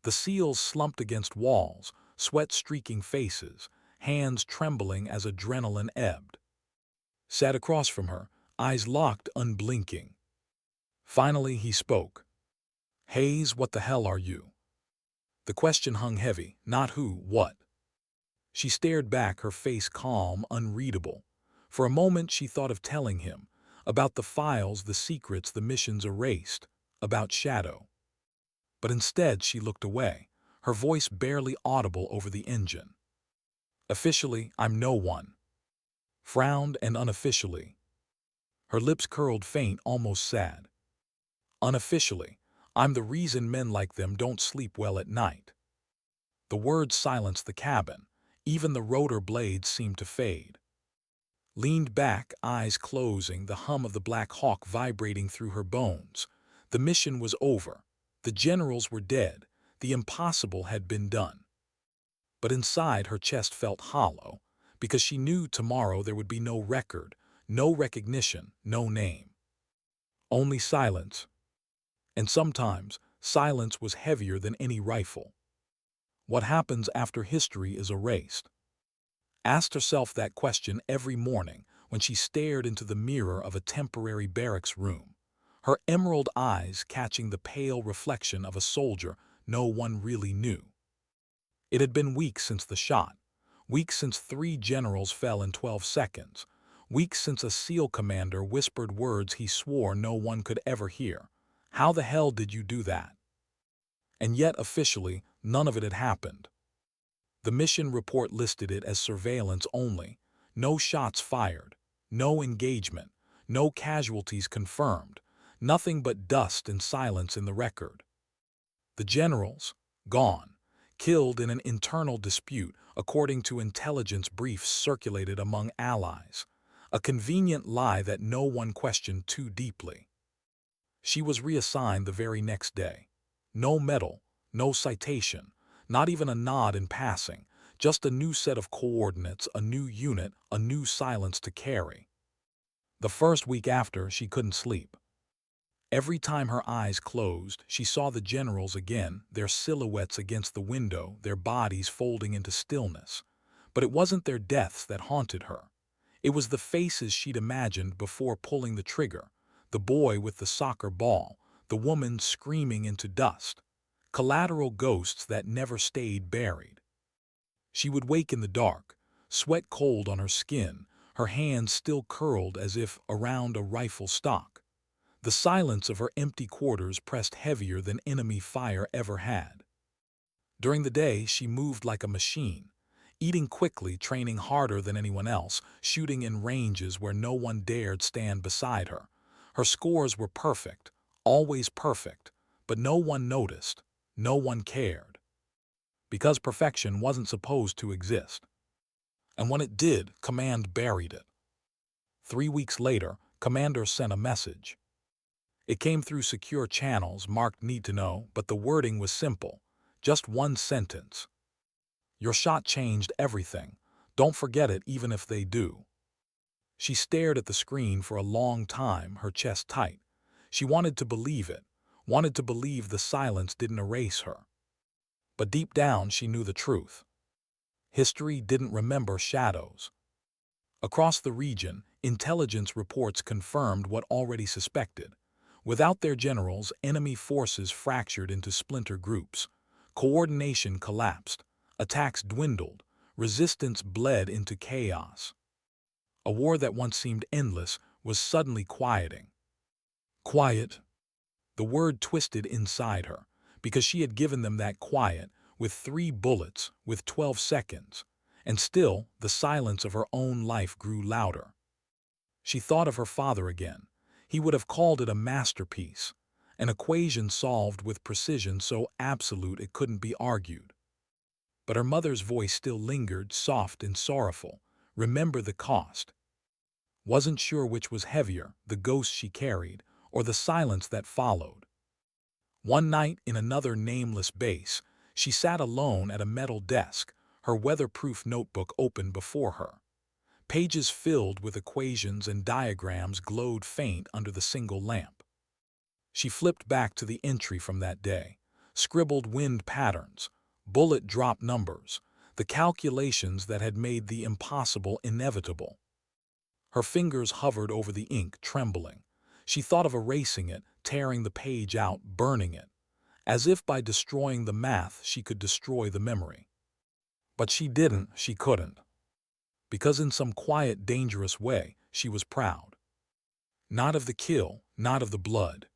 The SEALs slumped against walls, sweat streaking faces, hands trembling as adrenaline ebbed. Sat across from her, eyes locked, unblinking. Finally he spoke. "Hayes, what the hell are you?" The question hung heavy, not who, what. She stared back, her face calm, unreadable. For a moment she thought of telling him, about the files, the secrets, the missions erased, about Shadow. But instead she looked away, her voice barely audible over the engine. "Officially, I'm no one." Frowned, and unofficially. Her lips curled faint, almost sad. "Unofficially, I'm the reason men like them don't sleep well at night." The words silenced the cabin. Even the rotor blades seemed to fade. Leaned back, eyes closing, the hum of the Black Hawk vibrating through her bones. The mission was over. The generals were dead. The impossible had been done. But inside, her chest felt hollow, because she knew tomorrow there would be no record, no recognition, no name. Only silence. And sometimes, silence was heavier than any rifle. What happens after history is erased? Asked herself that question every morning when she stared into the mirror of a temporary barracks room, her emerald eyes catching the pale reflection of a soldier no one really knew. It had been weeks since the shot, weeks since 3 generals fell in 12 seconds, weeks since a SEAL commander whispered words he swore no one could ever hear. How the hell did you do that? And yet, officially, none of it had happened. The mission report listed it as surveillance only. No shots fired, no engagement, no casualties confirmed, nothing but dust and silence in the record. The generals, gone, killed in an internal dispute according to intelligence briefs circulated among allies, a convenient lie that no one questioned too deeply. She was reassigned the very next day. No medal, no citation, not even a nod in passing, just a new set of coordinates, a new unit, a new silence to carry. The first week after, she couldn't sleep. Every time her eyes closed, she saw the generals again, their silhouettes against the window, their bodies folding into stillness. But it wasn't their deaths that haunted her. It was the faces she'd imagined before pulling the trigger, the boy with the soccer ball, the woman screaming into dust. Collateral ghosts that never stayed buried. She would wake in the dark, sweat cold on her skin, her hands still curled as if around a rifle stock. The silence of her empty quarters pressed heavier than enemy fire ever had. During the day, she moved like a machine, eating quickly, training harder than anyone else, shooting in ranges where no one dared stand beside her. Her scores were perfect, always perfect, but no one noticed. No one cared. Because perfection wasn't supposed to exist. And when it did, command buried it. 3 weeks later, commander sent a message. It came through secure channels marked "Need to Know," but the wording was simple. Just one sentence. Your shot changed everything. Don't forget it even if they do. She stared at the screen for a long time, her chest tight. She wanted to believe it, wanted to believe the silence didn't erase her. But deep down, she knew the truth. History didn't remember shadows. Across the region, intelligence reports confirmed what already suspected. Without their generals, enemy forces fractured into splinter groups. Coordination collapsed. Attacks dwindled. Resistance bled into chaos. A war that once seemed endless was suddenly quieting. Quiet. The word twisted inside her, because she had given them that quiet, with 3 bullets, with 12 seconds. And still, the silence of her own life grew louder. She thought of her father again. He would have called it a masterpiece, an equation solved with precision so absolute it couldn't be argued. But her mother's voice still lingered, soft and sorrowful. Remember the cost. Wasn't sure which was heavier, the ghost she carried, or the silence that followed. One night, in another nameless base, she sat alone at a metal desk, her weatherproof notebook open before her. Pages filled with equations and diagrams glowed faint under the single lamp. She flipped back to the entry from that day, scribbled wind patterns, bullet drop numbers, the calculations that had made the impossible inevitable. Her fingers hovered over the ink, trembling. She thought of erasing it, tearing the page out, burning it, as if by destroying the math she could destroy the memory. But she didn't, she couldn't. Because in some quiet, dangerous way, she was proud. Not of the kill, not of the blood.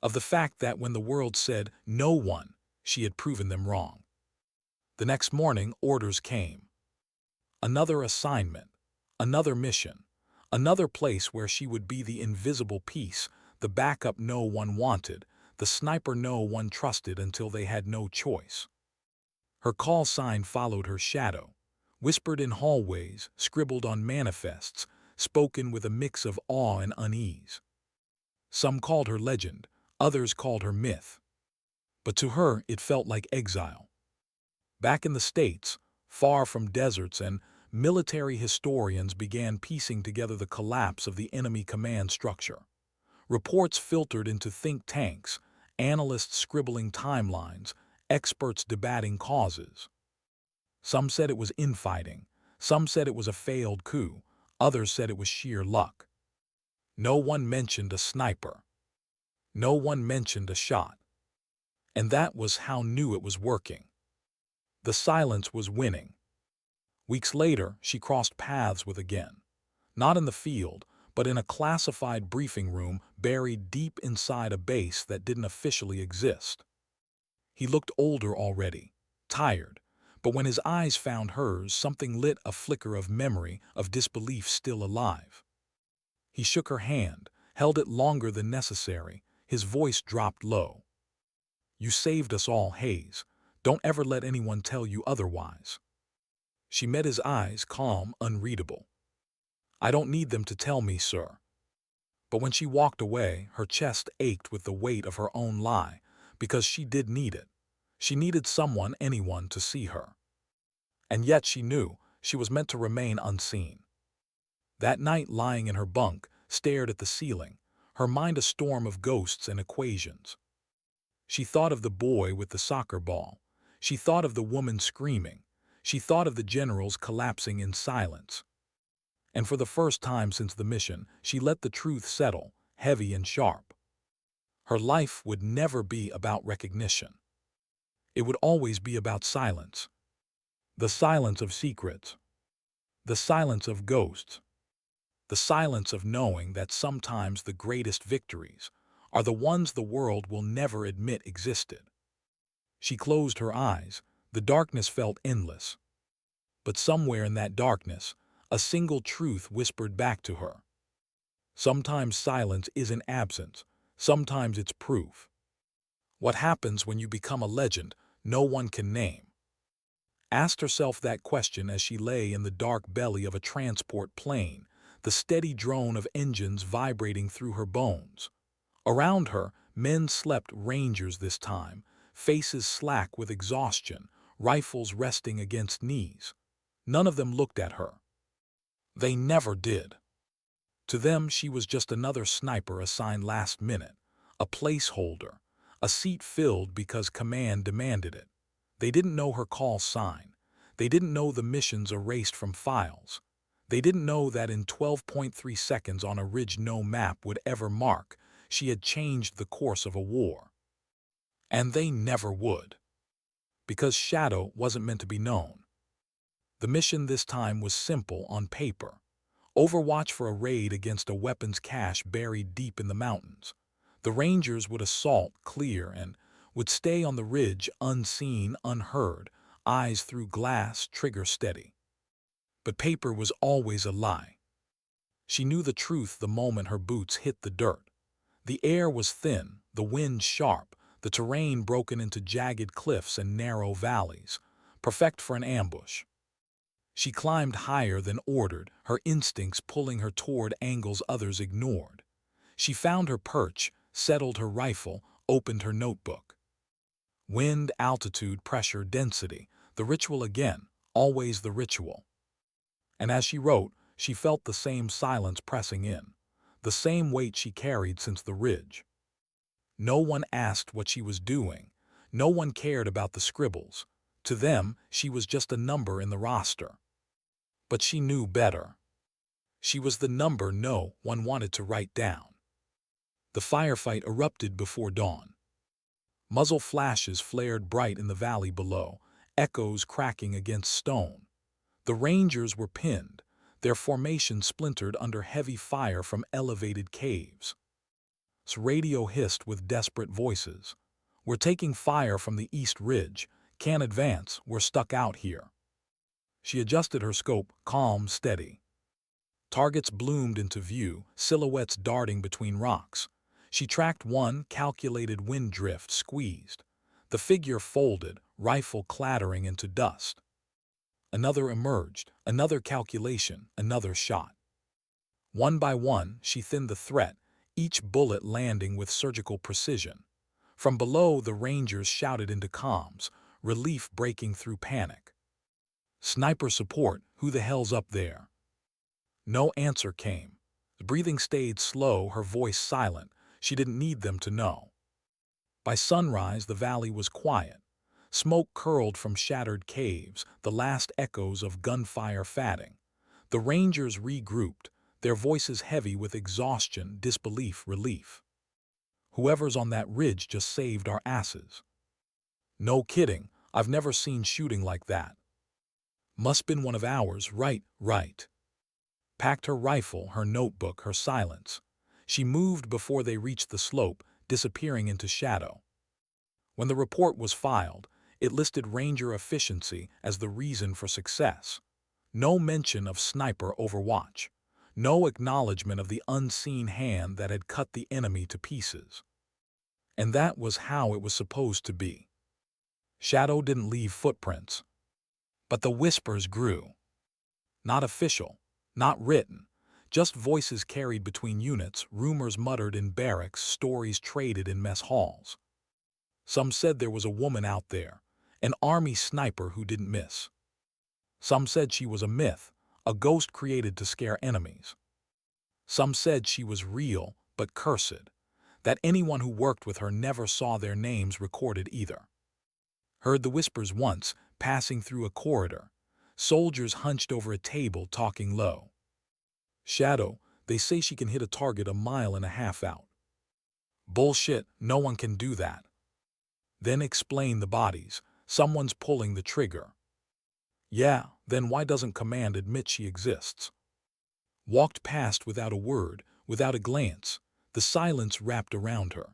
Of the fact that when the world said no one, she had proven them wrong. The next morning, orders came. Another assignment, another mission, another place where she would be the invisible piece, the backup no one wanted, the sniper no one trusted until they had no choice. Her call sign followed her shadow, whispered in hallways, scribbled on manifests, spoken with a mix of awe and unease. Some called her legend, others called her myth. But to her it felt like exile. Back in the States, far from deserts, and military historians began piecing together the collapse of the enemy command structure. Reports filtered into think tanks, analysts scribbling timelines, experts debating causes. Some said it was infighting, some said it was a failed coup, others said it was sheer luck. No one mentioned a sniper. No one mentioned a shot. And that was how knew it was working. The silence was winning. Weeks later, she crossed paths with again. Not in the field, but in a classified briefing room buried deep inside a base that didn't officially exist. He looked older already, tired, but when his eyes found hers, something lit a flicker of memory, of disbelief still alive. He shook her hand, held it longer than necessary. His voice dropped low. "You saved us all, Hayes. Don't ever let anyone tell you otherwise." She met his eyes, calm, unreadable. "I don't need them to tell me, sir." But when she walked away, her chest ached with the weight of her own lie, because she did need it. She needed someone, anyone, to see her. And yet she knew she was meant to remain unseen. That night, lying in her bunk, stared at the ceiling, her mind a storm of ghosts and equations. She thought of the boy with the soccer ball. She thought of the woman screaming. She thought of the generals collapsing in silence. And for the first time since the mission, she let the truth settle, heavy and sharp. Her life would never be about recognition. It would always be about silence. The silence of secrets. The silence of ghosts. The silence of knowing that sometimes the greatest victories are the ones the world will never admit existed. She closed her eyes. The darkness felt endless. But somewhere in that darkness, a single truth whispered back to her. Sometimes silence isn't absence. Sometimes it's proof. What happens when you become a legend no one can name? Asked herself that question as she lay in the dark belly of a transport plane, the steady drone of engines vibrating through her bones. Around her, men slept, rangers this time, faces slack with exhaustion, rifles resting against knees. None of them looked at her. They never did. To them, she was just another sniper assigned last minute, a placeholder, a seat filled because command demanded it. They didn't know her call sign. They didn't know the missions erased from files. They didn't know that in 12.3 seconds on a ridge no map would ever mark, she had changed the course of a war. And they never would. Because shadow wasn't meant to be known. The mission this time was simple on paper. Overwatch for a raid against a weapons cache buried deep in the mountains. The Rangers would assault, clear, and would stay on the ridge unseen, unheard, eyes through glass, trigger steady. But paper was always a lie. She knew the truth the moment her boots hit the dirt. The air was thin, the wind sharp, the terrain broken into jagged cliffs and narrow valleys, perfect for an ambush. She climbed higher than ordered, her instincts pulling her toward angles others ignored. She found her perch, settled her rifle, opened her notebook. Wind, altitude, pressure, density, the ritual again, always the ritual. And as she wrote, she felt the same silence pressing in, the same weight she carried since the ridge. No one asked what she was doing. No one cared about the scribbles. To them, she was just a number in the roster. But she knew better. She was the number no one wanted to write down. The firefight erupted before dawn. Muzzle flashes flared bright in the valley below, echoes cracking against stone. The Rangers were pinned, their formation splintered under heavy fire from elevated caves. Radio hissed with desperate voices. "We're taking fire from the East Ridge. Can't advance. We're stuck out here." She adjusted her scope, calm, steady. Targets bloomed into view, silhouettes darting between rocks. She tracked one, calculated wind drift, squeezed. The figure folded, rifle clattering into dust. Another emerged, another calculation, another shot. One by one, she thinned the threat, each bullet landing with surgical precision. From below, the Rangers shouted into comms, relief breaking through panic. "Sniper support, who the hell's up there?" No answer came. The breathing stayed slow, her voice silent. She didn't need them to know. By sunrise, the valley was quiet. Smoke curled from shattered caves, the last echoes of gunfire fading. The Rangers regrouped, their voices heavy with exhaustion, disbelief, relief. "Whoever's on that ridge just saved our asses." "No kidding, I've never seen shooting like that." "Must been one of ours, right." Packed her rifle, her notebook, her silence. She moved before they reached the slope, disappearing into shadow. When the report was filed, it listed Ranger efficiency as the reason for success. No mention of sniper overwatch. No acknowledgement of the unseen hand that had cut the enemy to pieces. And that was how it was supposed to be. Shadow didn't leave footprints. But the whispers grew. Not official, not written, just voices carried between units, rumors muttered in barracks, stories traded in mess halls. Some said there was a woman out there, an army sniper who didn't miss. Some said she was a myth, a ghost created to scare enemies. Some said she was real, but cursed, that anyone who worked with her never saw their names recorded either. Heard the whispers once, passing through a corridor. Soldiers hunched over a table talking low. "Shadow, they say she can hit a target a mile and a half out." "Bullshit, no one can do that." Then explain the bodies. Someone's pulling the trigger. "Yeah, then why doesn't command admit she exists?" Walked past without a word, without a glance. The silence wrapped around her.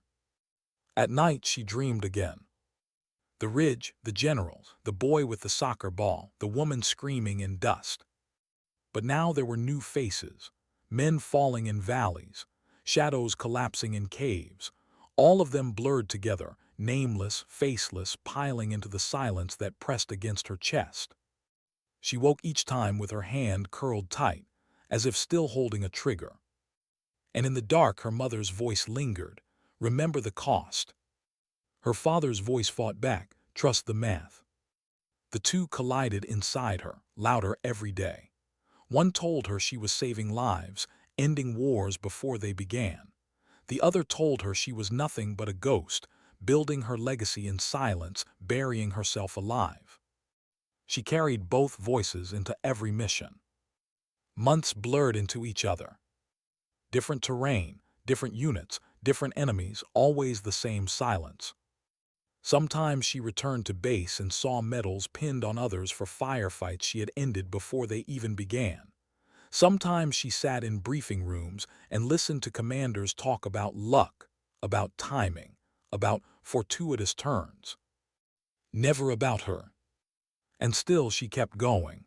At night she dreamed again. The ridge, the generals, the boy with the soccer ball, the woman screaming in dust. But now there were new faces, men falling in valleys, shadows collapsing in caves, all of them blurred together, nameless, faceless, piling into the silence that pressed against her chest. She woke each time with her hand curled tight, as if still holding a trigger. And in the dark her mother's voice lingered, "Remember the cost." Her father's voice fought back, "Trust the math." The two collided inside her, louder every day. One told her she was saving lives, ending wars before they began. The other told her she was nothing but a ghost, building her legacy in silence, burying herself alive. She carried both voices into every mission. Months blurred into each other. Different terrain, different units, different enemies, always the same silence. Sometimes she returned to base and saw medals pinned on others for firefights she had ended before they even began. Sometimes she sat in briefing rooms and listened to commanders talk about luck, about timing, about fortuitous turns. Never about her. And still she kept going.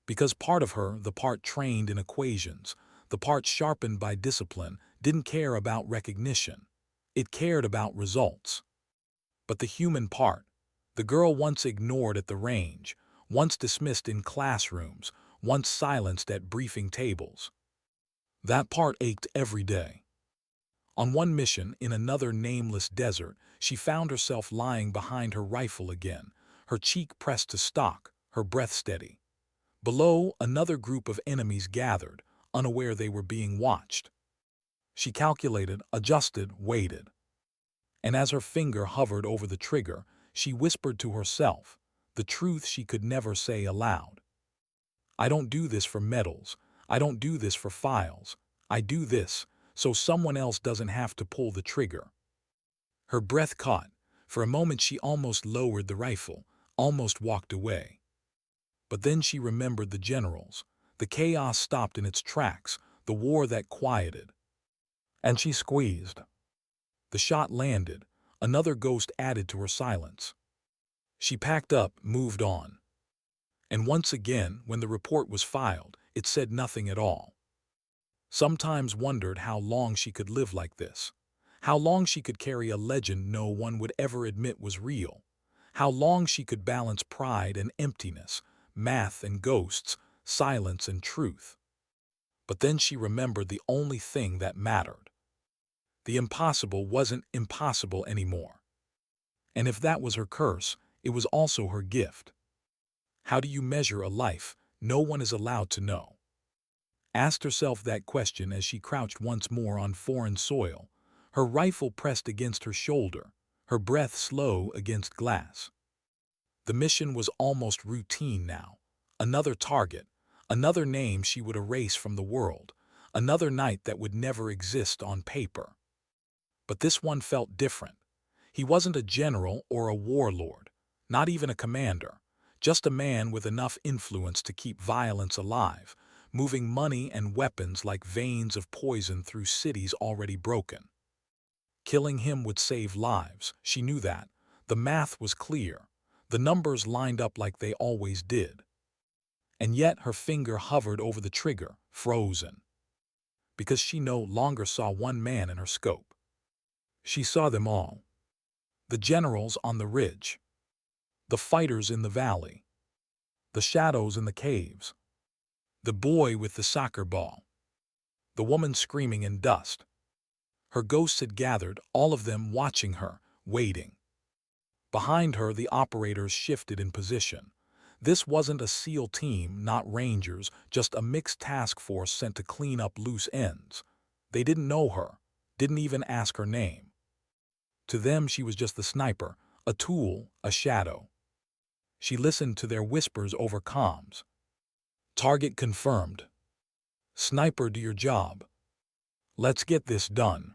Because part of her, the part trained in equations, the part sharpened by discipline, didn't care about recognition. It cared about results. But the human part, the girl once ignored at the range, once dismissed in classrooms, once silenced at briefing tables. That part ached every day. On one mission, in another nameless desert, she found herself lying behind her rifle again, her cheek pressed to stock, her breath steady. Below, another group of enemies gathered, unaware they were being watched. She calculated, adjusted, waited. And as her finger hovered over the trigger, she whispered to herself, the truth she could never say aloud. "I don't do this for medals. I don't do this for files. I do this so someone else doesn't have to pull the trigger." Her breath caught. For a moment she almost lowered the rifle, almost walked away. But then she remembered the generals. The chaos stopped in its tracks, the war that quieted. And she squeezed. The shot landed, another ghost added to her silence. She packed up, moved on. And once again, when the report was filed, it said nothing at all. Sometimes wondered how long she could live like this. How long she could carry a legend no one would ever admit was real. How long she could balance pride and emptiness, math and ghosts, silence and truth. But then she remembered the only thing that mattered. The impossible wasn't impossible anymore. And if that was her curse, it was also her gift. How do you measure a life no one is allowed to know? Asked herself that question as she crouched once more on foreign soil, her rifle pressed against her shoulder, her breath slow against glass. The mission was almost routine now. Another target, another name she would erase from the world, another night that would never exist on paper. But this one felt different. He wasn't a general or a warlord, not even a commander, just a man with enough influence to keep violence alive, moving money and weapons like veins of poison through cities already broken. Killing him would save lives, she knew that. The math was clear. The numbers lined up like they always did. And yet her finger hovered over the trigger, frozen. Because she no longer saw one man in her scope. She saw them all. The generals on the ridge. The fighters in the valley. The shadows in the caves. The boy with the soccer ball. The woman screaming in dust. Her ghosts had gathered, all of them watching her, waiting. Behind her, the operators shifted in position. This wasn't a SEAL team, not Rangers, just a mixed task force sent to clean up loose ends. They didn't know her, didn't even ask her name. To them, she was just the sniper, a tool, a shadow. She listened to their whispers over comms. Target confirmed. Sniper, do your job. Let's get this done.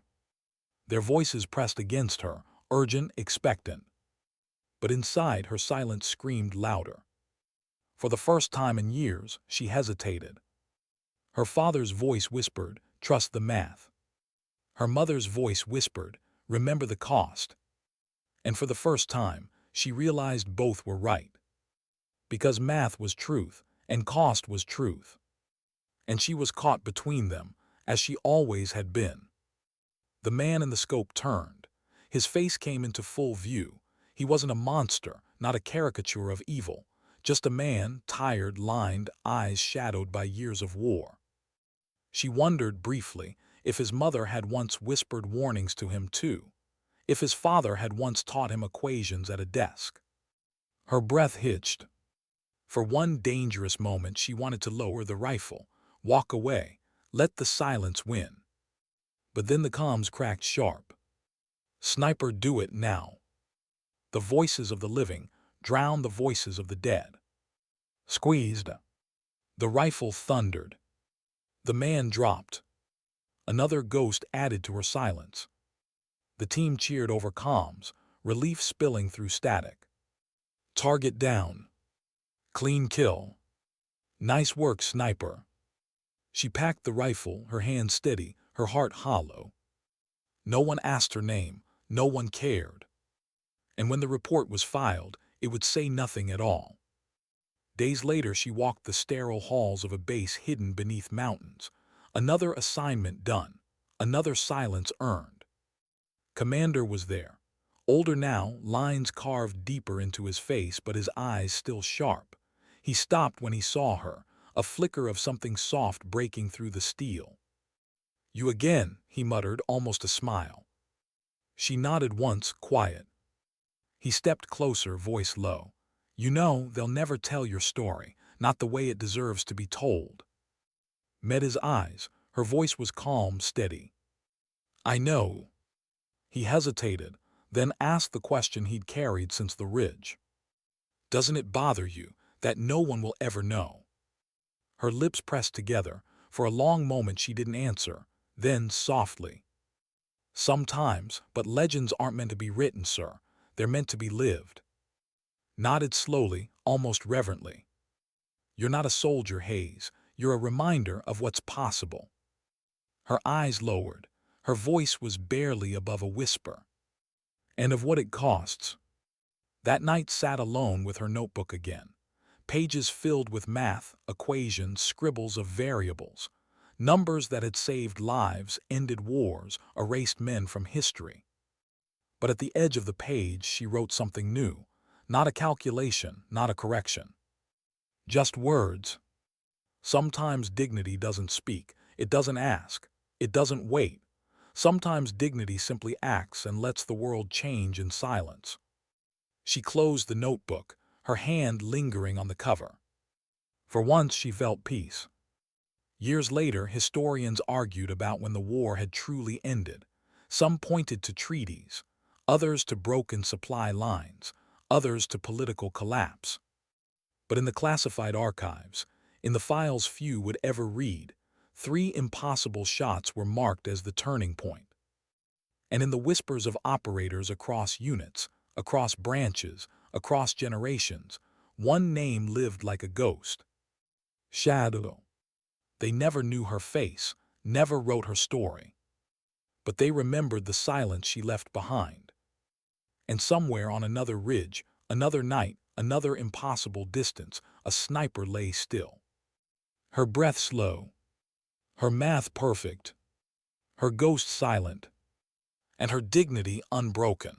Their voices pressed against her, urgent, expectant. But inside, her silence screamed louder. For the first time in years, she hesitated. Her father's voice whispered, trust the math. Her mother's voice whispered, remember the cost. And for the first time, she realized both were right. Because math was truth, and cost was truth. And she was caught between them, as she always had been. The man in the scope turned. His face came into full view. He wasn't a monster, not a caricature of evil, just a man, tired, lined, eyes shadowed by years of war. She wondered briefly if his mother had once whispered warnings to him too, if his father had once taught him equations at a desk. Her breath hitched. For one dangerous moment she wanted to lower the rifle, walk away, let the silence win. But then the comms cracked sharp. Sniper, do it now. The voices of the living drowned the voices of the dead. Squeezed. The rifle thundered. The man dropped. Another ghost added to her silence. The team cheered over comms, relief spilling through static. Target down. Clean kill. Nice work, sniper. She packed the rifle, her hand steady, her heart hollow. No one asked her name, no one cared. And when the report was filed, it would say nothing at all. Days later, she walked the sterile halls of a base hidden beneath mountains. Another assignment done, another silence earned. Commander was there. Older now, lines carved deeper into his face, but his eyes still sharp. He stopped when he saw her, a flicker of something soft breaking through the steel. You again, he muttered, almost a smile. She nodded once, quiet. He stepped closer, voice low. You know, they'll never tell your story, not the way it deserves to be told. Met his eyes. Her voice was calm, steady. I know. He hesitated, then asked the question he'd carried since the ridge. Doesn't it bother you that no one will ever know? Her lips pressed together. For a long moment she didn't answer, then softly. Sometimes, but legends aren't meant to be written, sir. They're meant to be lived. Nodded slowly, almost reverently. You're not a soldier, Hayes. You're a reminder of what's possible. Her eyes lowered. Her voice was barely above a whisper. And of what it costs. That night sat alone with her notebook again. Pages filled with math, equations, scribbles of variables. Numbers that had saved lives, ended wars, erased men from history. But at the edge of the page she wrote something new. Not a calculation, not a correction. Just words. Sometimes dignity doesn't speak, it doesn't ask, it doesn't wait. Sometimes dignity simply acts and lets the world change in silence. She closed the notebook, her hand lingering on the cover. For once she felt peace. Years later, historians argued about when the war had truly ended. Some pointed to treaties, others to broken supply lines, others to political collapse. But in the classified archives, in the files few would ever read, 3 impossible shots were marked as the turning point. And in the whispers of operators across units, across branches, across generations, one name lived like a ghost. Shadow. They never knew her face, never wrote her story. But they remembered the silence she left behind. And somewhere on another ridge, another night, another impossible distance, a sniper lay still. Her breath slow, her math perfect, her ghost silent, and her dignity unbroken.